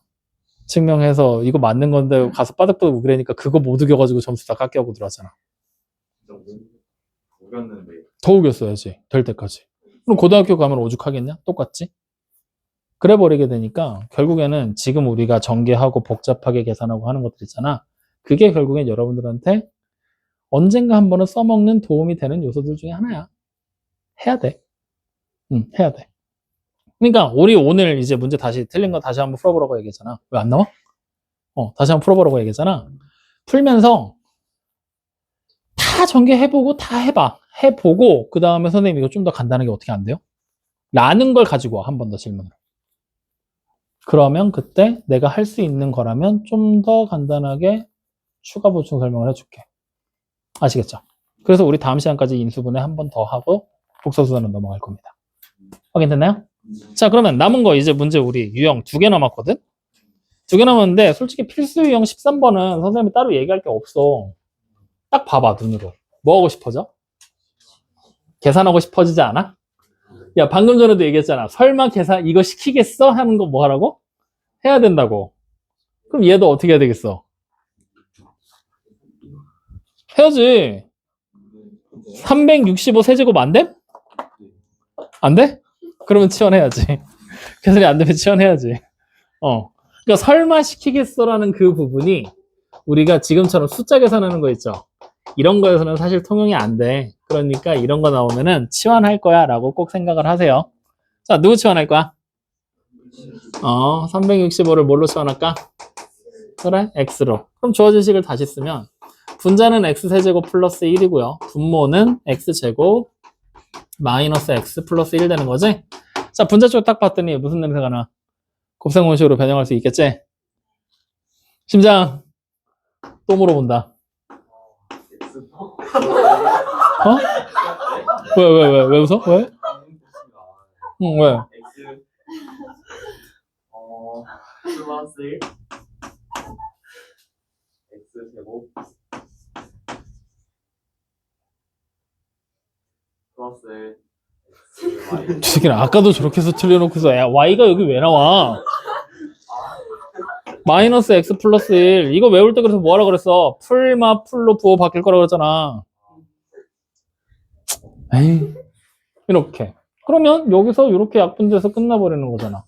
증명해서 이거 맞는 건데 가서 빠득빠득 그러니까 그거 못 우겨가지고 점수 다 깎여고 들어왔잖아. 우겼는데. 더 우겼어야지. 될 때까지. 그럼 고등학교 가면 오죽하겠냐? 똑같지? 그래 버리게 되니까 결국에는 지금 우리가 전개하고 복잡하게 계산하고 하는 것들 있잖아. 그게 결국엔 여러분들한테 언젠가 한 번은 써먹는 도움이 되는 요소들 중에 하나야. 해야 돼. 해야 돼. 그러니까 우리 오늘 이제 문제 다시 틀린 거 다시 한번 풀어보라고 얘기했잖아. 왜 안 나와? 다시 한번 풀어보라고 얘기했잖아. 풀면서 다 전개해보고 다 해봐. 해보고 그 다음에 선생님 이거 좀 더 간단하게 어떻게 안 돼요? 라는 걸 가지고 와. 한 번 더 질문을. 그러면 그때 내가 할 수 있는 거라면 좀 더 간단하게 추가 보충 설명을 해줄게. 아시겠죠? 그래서 우리 다음 시간까지 인수분해 한 번 더 하고 복사수단은 넘어갈 겁니다. 확인됐나요? 자, 그러면 남은 거 이제 문제 우리 유형 2개 남았거든? 2개 남았는데 솔직히 필수 유형 13번은 선생님이 따로 얘기할 게 없어. 딱 봐봐, 눈으로. 뭐 하고 싶어져? 계산하고 싶어지지 않아? 야, 방금 전에도 얘기했잖아. 설마 계산 이거 시키겠어? 하는 거 뭐 하라고? 해야 된다고. 그럼 얘도 어떻게 해야 되겠어? 해야지. 365 세제곱 안 돼? 안 돼? 그러면 치환해야지. 계산이 안 되면 치환해야지. 그러니까 설마 시키겠어라는 그 부분이 우리가 지금처럼 숫자 계산하는 거 있죠. 이런 거에서는 사실 통용이 안 돼. 그러니까 이런 거 나오면은 치환할 거야 라고 꼭 생각을 하세요. 자, 누구 치환할 거야? 365를 뭘로 치환할까? 그래, x로. 그럼 주어진 식을 다시 쓰면 분자는 x세제곱 플러스 1이고요. 분모는 x제곱 마이너스 x 플러스 1 되는 거지? 자, 분자 쪽 딱 봤더니 무슨 냄새가 나? 곱셈공식으로 변형할 수 있겠지? 심장 또 물어본다. 왜 웃어? 왜? 응, 왜? x 플러스 1 x 제곱 플러스 x 저 새끼는 아까도 저렇게 해서 틀려놓고서 야, y가 여기 왜 나와? 마이너스 x 플러스 1 이거 외울 때 그래서 뭐하라 그랬어? 풀마 풀로 부호 바뀔 거라 그랬잖아. 에이, 이렇게. 그러면 여기서 이렇게 약분돼서 끝나버리는 거잖아.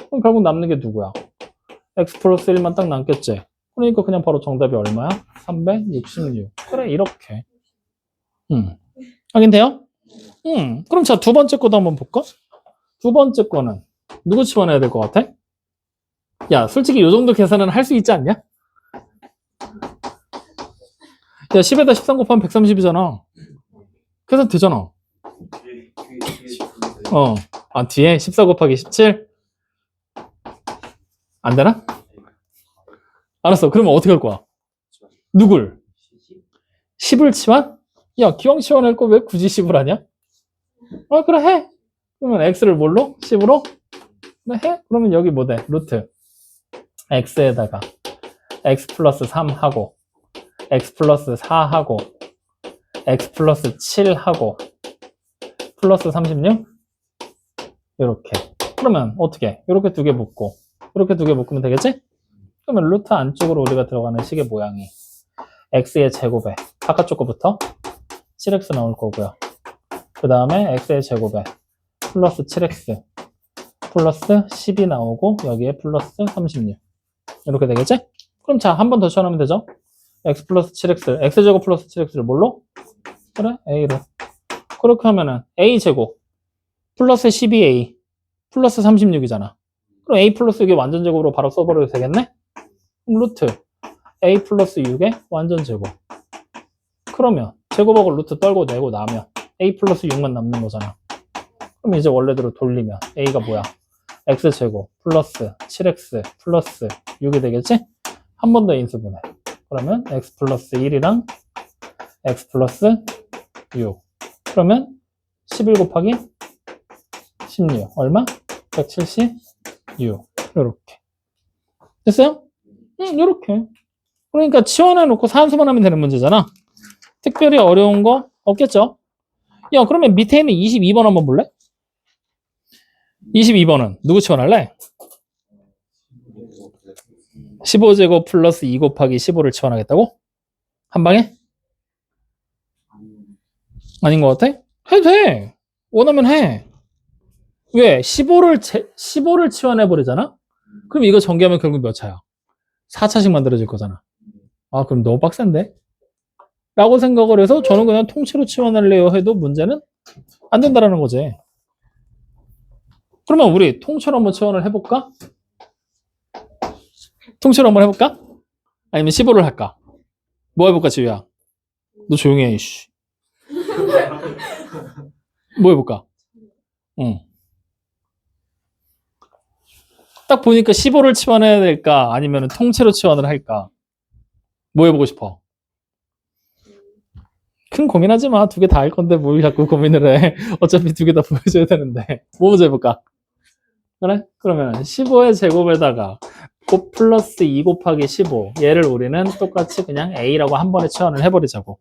그럼 결국 남는 게 누구야? x 플러스 1만 딱 남겠지. 그러니까 그냥 바로 정답이 얼마야? 366. 그래, 이렇게. 확인돼요? 그럼 자, 두 번째 거도 한번 볼까? 두 번째 거는 누구 치환해야 될 것 같아? 야, 솔직히 이 정도 계산은 할 수 있지 않냐? 야, 10에다 13 곱하면 130이잖아. 계산 되잖아. 뒤에 14 곱하기 17? 안 되나? 알았어. 그러면 어떻게 할 거야? 누굴? 10을 치환? 야, 기왕 치환할 거 왜 굳이 10을 하냐? 그래, 해. 그러면 x를 뭘로? 10으로? 그래, 해. 그러면 여기 뭐 돼? 루트. x에다가 x 플러스 3 하고, x 플러스 4 하고, x 플러스 7 하고, 플러스 36? 이렇게. 그러면 어떻게? 이렇게 두 개 묶고, 이렇게 두 개 묶으면 되겠지? 그러면 루트 안쪽으로 우리가 들어가는 식의 모양이 x의 제곱에 바깥쪽 거부터 7x 나올 거고요. 그 다음에 x의 제곱에 플러스 7x 플러스 10이 나오고 여기에 플러스 36 이렇게 되겠지? 그럼 자, 한 번 더 치환하면 되죠? x 플러스 7x x제곱 플러스 7x를 뭘로? 그래, a로. 그렇게 하면은 a제곱 플러스 12a 플러스 36이잖아. 그럼 a 플러스 6의 완전 제곱으로 바로 써버려도 되겠네? 그럼 루트 a 플러스 6의 완전 제곱 그러면 제곱하고 루트 떨고 내고 나면 a 플러스 6만 남는 거잖아. 그럼 이제 원래대로 돌리면 a가 뭐야? x제곱 플러스 7x 플러스 6이 되겠지? 한 번 더 인수분해. 그러면 x 플러스 1이랑 x 플러스 6. 그러면 11 곱하기 16. 얼마? 176. 요렇게. 됐어요? 응, 요렇게. 그러니까 치환해놓고 산수만 하면 되는 문제잖아. 특별히 어려운 거 없겠죠? 야, 그러면 밑에 있는 22번 한번 볼래? 22번은 누구 치환할래? 15제곱 플러스 2 곱하기 15를 치환하겠다고? 한 방에? 아닌 것 같아? 해도 돼. 원하면 해. 왜? 15를 치환해버리잖아? 그럼 이거 전개하면 결국 몇 차야? 4차씩 만들어질 거잖아. 아, 그럼 너무 빡센데? 라고 생각을 해서 저는 그냥 통째로 치환할래요 해도 문제는 안 된다라는 거지. 그러면 우리 통째로 한번 치환을 해볼까? 통째로 한번 해볼까? 아니면 15를 할까? 뭐 해볼까, 지우야? 너 조용히 해, 이씨. 뭐 해볼까? 응. 딱 보니까 15를 치환해야 될까? 아니면 통째로 치환을 할까? 뭐 해보고 싶어? 큰 고민하지 마. 두 개 다 할 건데 뭘 자꾸 고민을 해. 어차피 두 개 다 보여줘야 되는데. 뭐 먼저 해볼까? 그래? 그러면 15의 제곱에다가 곱 플러스 2 곱하기 15. 얘를 우리는 똑같이 그냥 a라고 한 번에 치환을 해버리자고.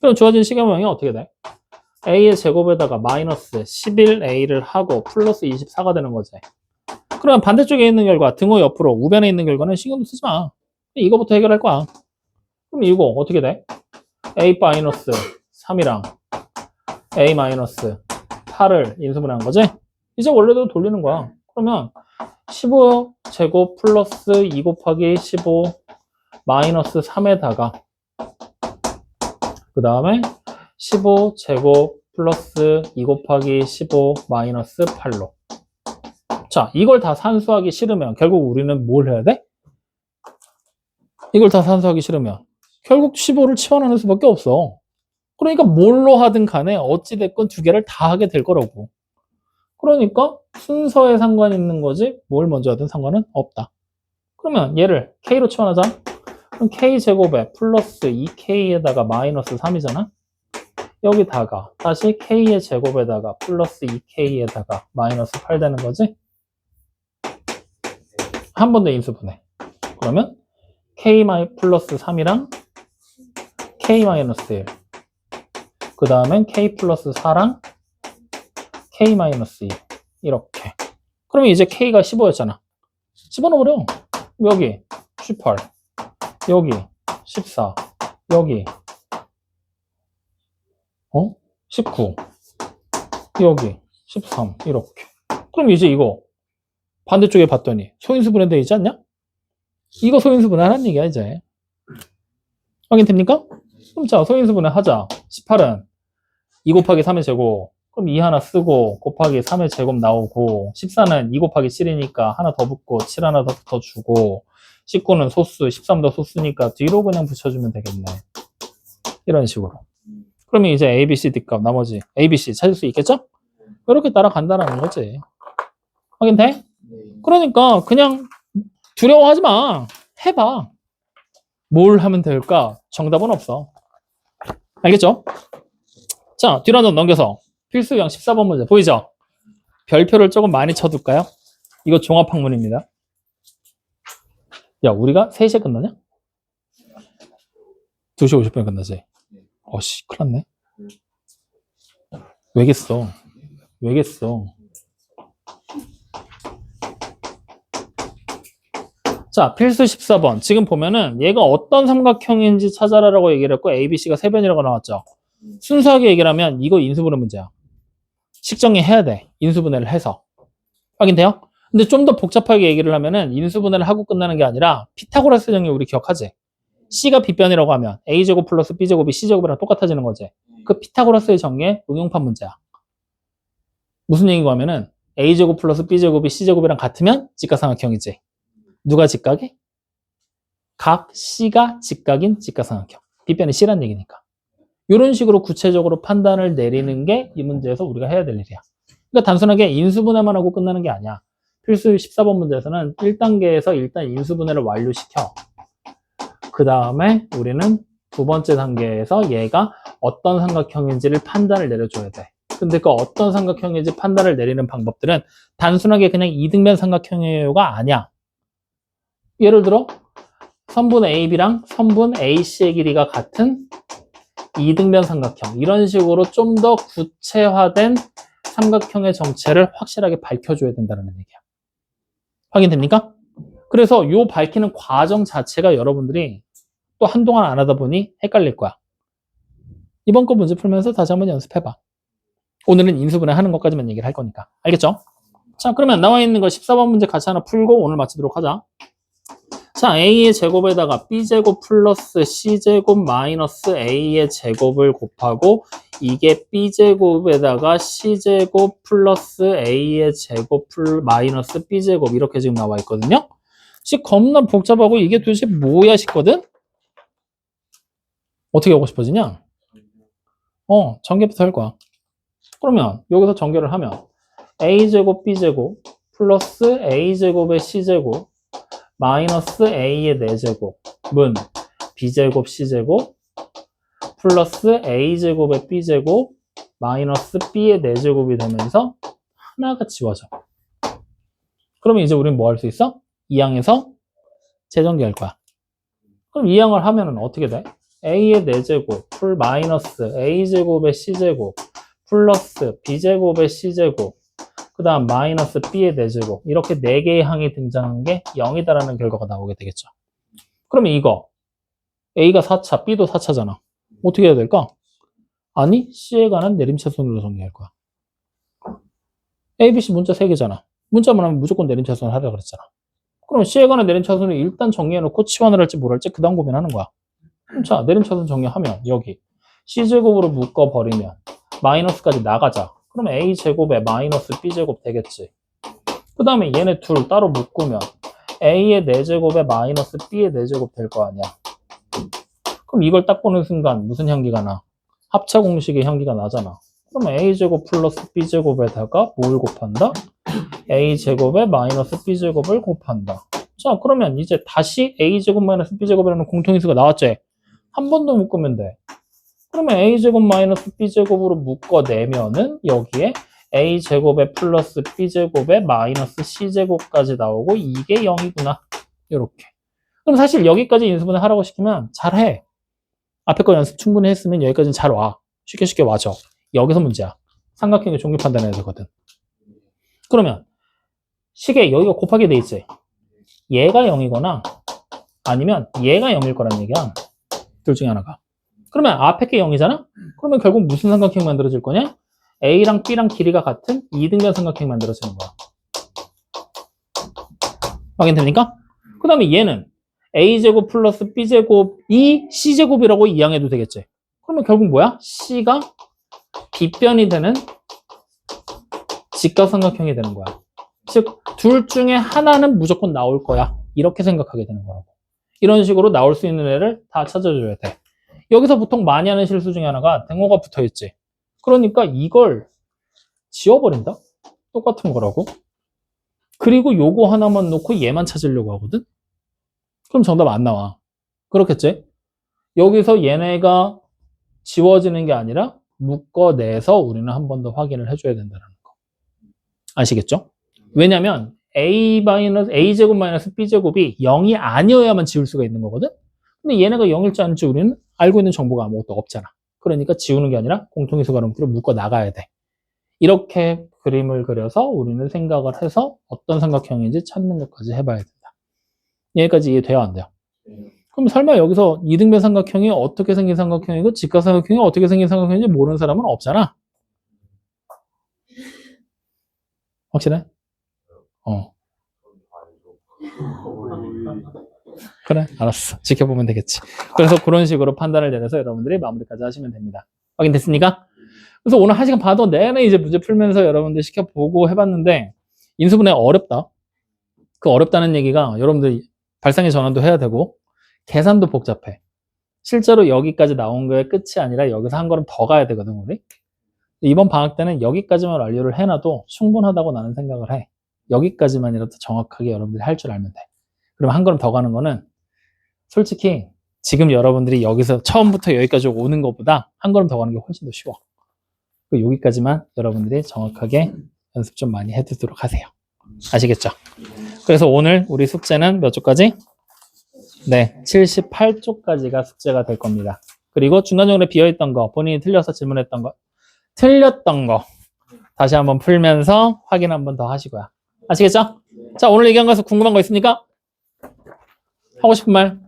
그럼 주어진 시계 모양이 어떻게 돼? a의 제곱에다가 마이너스 11a를 하고 플러스 24가 되는 거지. 그러면 반대쪽에 있는 결과 등호 옆으로 우변에 있는 결과는 신경도 쓰지 마. 이거부터 해결할 거야. 그럼 이거 어떻게 돼? a 마이너스 3이랑 a 마이너스 8을 인수분해한 거지? 이제 원래대로 돌리는 거야. 그러면 15제곱 플러스 2 곱하기 15 마이너스 3에다가 그 다음에 15제곱 플러스 2 곱하기 15 마이너스 8로. 자, 이걸 다 산수하기 싫으면 결국 우리는 뭘 해야 돼? 이걸 다 산수하기 싫으면 결국 15를 치환하는 수밖에 없어. 그러니까 뭘로 하든 간에 어찌됐건 두 개를 다 하게 될 거라고. 그러니까 순서에 상관 있는 거지 뭘 먼저 하든 상관은 없다. 그러면 얘를 k로 치환하자. 그럼 k제곱에 플러스 2k에다가 마이너스 3이잖아. 여기다가 다시 k의 제곱에다가 플러스 2k에다가 마이너스 8 되는 거지. 한 번 더 인수분해. 그러면 k 플러스 3이랑 k 마이너스 1. 그 다음엔 k 플러스 4랑 k 마이너스 2. 이렇게. 그러면 이제 k가 15였잖아. 집어넣어버려. 여기 18. 여기 14. 여기 19. 여기 13. 이렇게. 그럼 이제 이거 반대쪽에 봤더니 소인수분해 되어 있지 않냐? 이거 소인수분해 하는 얘기야 이제. 확인 됩니까? 그럼 자 소인수분해 하자. 18은 2 곱하기 3의 제곱. 그럼 2 하나 쓰고 곱하기 3의 제곱 나오고 14는 2 곱하기 7이니까 하나 더 붙고 7 하나 더 주고 19는 소수 13도 소수니까 뒤로 그냥 붙여주면 되겠네. 이런 식으로. 그러면 이제 A, B, C, D 값 나머지 A, B, C 찾을 수 있겠죠? 이렇게 따라간다는 거지. 확인 돼? 그러니까 그냥 두려워하지 마. 해봐. 뭘 하면 될까? 정답은 없어. 알겠죠? 자, 뒤로 한 점 넘겨서 필수 유형 14번 문제 보이죠? 별표를 조금 많이 쳐둘까요? 이거 종합학문입니다. 야, 우리가 3시에 끝나냐? 2시 50분에 끝나지? 어씨, 큰일 났네. 왜겠어? 왜겠어? 자, 필수 14번. 지금 보면은 얘가 어떤 삼각형인지 찾아라라고 얘기를 했고 ABC가 3변이라고 나왔죠. 순수하게 얘기를 하면 이거 인수분해 문제야. 식정리 해야 돼. 인수분해를 해서. 확인돼요? 근데 좀 더 복잡하게 얘기를 하면은 인수분해를 하고 끝나는 게 아니라 피타고라스 정리 우리 기억하지? C가 B변이라고 하면 A제곱 플러스 B제곱이 C제곱이랑 똑같아지는 거지. 그 피타고라스의 정리의 응용판 문제야. 무슨 얘기고 하면은 A제곱 플러스 B제곱이 C제곱이랑 같으면 직각삼각형이지. 누가 직각이? 각 C가 직각인 직각삼각형. B변이 C란 얘기니까. 이런 식으로 구체적으로 판단을 내리는 게 이 문제에서 우리가 해야 될 일이야. 그러니까 단순하게 인수분해만 하고 끝나는 게 아니야. 필수 14번 문제에서는 1단계에서 일단 인수분해를 완료시켜. 그 다음에 우리는 두 번째 단계에서 얘가 어떤 삼각형인지를 판단을 내려줘야 돼. 근데 그 어떤 삼각형인지 판단을 내리는 방법들은 단순하게 그냥 이등변 삼각형이에요가 아니야. 예를 들어 선분 AB랑 선분 AC의 길이가 같은 이등변 삼각형, 이런 식으로 좀 더 구체화된 삼각형의 정체를 확실하게 밝혀줘야 된다는 얘기야. 확인됩니까? 그래서 이 밝히는 과정 자체가 여러분들이 또 한동안 안 하다 보니 헷갈릴 거야. 이번 거 문제 풀면서 다시 한번 연습해봐. 오늘은 인수분해 하는 것까지만 얘기를 할 거니까. 알겠죠? 자, 그러면 나와 있는 거 14번 문제 같이 하나 풀고 오늘 마치도록 하자. 자, A의 제곱에다가 B제곱 플러스 C제곱 마이너스 A의 제곱을 곱하고 이게 B제곱에다가 C제곱 플러스 A의 제곱 마이너스 B제곱 이렇게 지금 나와 있거든요. 씨 겁나 복잡하고 이게 도대체 뭐야 싶거든? 어떻게 하고 싶어지냐? 전개부터 할 거야. 그러면 여기서 전개를 하면 A제곱 B제곱 플러스 A제곱의 C제곱 마이너스 A의 4제곱은 B제곱 C제곱 플러스 A제곱의 B제곱 마이너스 B의 4제곱이 되면서 하나가 지워져. 그러면 이제 우리는 뭐 할 수 있어? 이 항에서 재전개할 거야. 그럼 이 항을 하면은 어떻게 돼? A의 4제곱 풀 마이너스 A제곱의 C제곱 플러스 B제곱의 C제곱 그 다음 마이너스 B의 4제곱 이렇게 4개의 항이 등장한 게 0이다라는 결과가 나오게 되겠죠. 그러면 이거 A가 4차, B도 4차잖아. 어떻게 해야 될까? 아니, C에 관한 내림차순으로 정리할 거야. A, B, C 문자 3개잖아. 문자만 하면 무조건 내림차순을 하려고 그랬잖아. 그럼 C에 관한 내림차순을 일단 정리해놓고 치환을 할지 뭘 할지 그 다음 고민하는 거야. 자, 내림차순 정리하면 여기 C제곱으로 묶어버리면 마이너스까지 나가자. 그러면 A제곱에 마이너스 B제곱 되겠지. 그 다음에 얘네 둘 따로 묶으면 A의 4제곱에 마이너스 B의 4제곱 될 거 아니야. 그럼 이걸 딱 보는 순간 무슨 향기가 나? 합차 공식의 향기가 나잖아. 그러면 A제곱 플러스 B제곱에다가 뭘 곱한다? A제곱에 마이너스 B제곱을 곱한다. 자, 그러면 이제 다시 A제곱 마이너스 B제곱이라는 공통인수가 나왔지? 한 번 더 묶으면 돼. 그러면 A제곱 마이너스 B제곱으로 묶어내면은 여기에 A제곱에 플러스 B제곱에 마이너스 C제곱까지 나오고 이게 0이구나. 이렇게. 그럼 사실 여기까지 인수분해 하라고 시키면 잘해. 앞에 거 연습 충분히 했으면 여기까지는 잘 와. 쉽게 와줘. 여기서 문제야. 삼각형의 종류 판단해야 되거든. 그러면 식에 여기가 곱하기 돼 있지. 얘가 0이거나 아니면 얘가 0일 거란 얘기야. 둘 중에 하나가. 그러면 앞에 게 0이잖아? 그러면 결국 무슨 삼각형 만들어질 거냐? A랑 B랑 길이가 같은 이등변 삼각형 만들어지는 거야. 확인됩니까? 그 다음에 얘는 A제곱 플러스 B제곱이 C제곱이라고 이항해도 되겠지. 그러면 결국 뭐야? C가 빗변이 되는 직각삼각형이 되는 거야. 즉, 둘 중에 하나는 무조건 나올 거야. 이렇게 생각하게 되는 거라고. 이런 식으로 나올 수 있는 애를 다 찾아줘야 돼. 여기서 보통 많이 하는 실수 중에 하나가 등호가 붙어있지. 그러니까 이걸 지워버린다? 똑같은 거라고. 그리고 요거 하나만 놓고 얘만 찾으려고 하거든? 그럼 정답 안 나와. 그렇겠지? 여기서 얘네가 지워지는 게 아니라 묶어내서 우리는 한 번 더 확인을 해줘야 된다는 거. 아시겠죠? 왜냐면 A제곱 마이너스 B제곱이 0이 아니어야만 지울 수가 있는 거거든? 근데 얘네가 0일지 아닐지 우리는 알고 있는 정보가 아무것도 없잖아. 그러니까 지우는 게 아니라 공통인수 가름표로 묶어 나가야 돼. 이렇게 그림을 그려서 우리는 생각을 해서 어떤 삼각형인지 찾는 것까지 해봐야 된다. 여기까지 이해돼야 안 돼요? 그럼 설마 여기서 이등변 삼각형이 어떻게 생긴 삼각형이고 직각삼각형이 어떻게 생긴 삼각형인지 모르는 사람은 없잖아. 확실해? 그래, 알았어. 지켜보면 되겠지. 그래서 그런 식으로 판단을 내려서 여러분들이 마무리까지 하시면 됩니다. 확인됐습니까? 그래서 오늘 1시간 반도 내내 이제 문제 풀면서 여러분들 시켜보고 해봤는데 인수분해 어렵다. 그 어렵다는 얘기가 여러분들 발상의 전환도 해야 되고 계산도 복잡해. 실제로 여기까지 나온 거의 끝이 아니라 여기서 한 걸음 더 가야 되거든, 우리. 이번 방학 때는 여기까지만 완료를 해놔도 충분하다고 나는 생각을 해. 여기까지만이라도 정확하게 여러분들이 할 줄 알면 돼. 그러면 한 걸음 더 가는 거는 솔직히 지금 여러분들이 여기서 처음부터 여기까지 오는 것보다 한 걸음 더 가는 게 훨씬 더 쉬워. 여기까지만 여러분들이 정확하게 연습 좀 많이 해두도록 하세요. 아시겠죠? 그래서 오늘 우리 숙제는 몇 쪽까지? 네, 78쪽까지가 숙제가 될 겁니다. 그리고 중간중간에 비어있던 거, 본인이 틀려서 질문했던 거, 틀렸던 거 다시 한번 풀면서 확인 한번 더 하시고요. 아시겠죠? 자, 오늘 얘기한 거에서 궁금한 거 있습니까? 하고 싶은 말?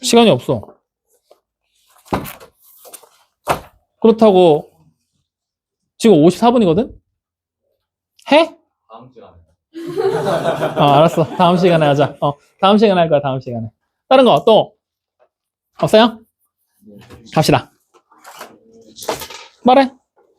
시간이 없어. 그렇다고 지금 54분이거든? 해? 다음 시간에. 알았어. 다음 시간에 하자. 다음 시간에 할 거야, 다음 시간에. 다른 거 또? 없어요? 갑시다. 말해.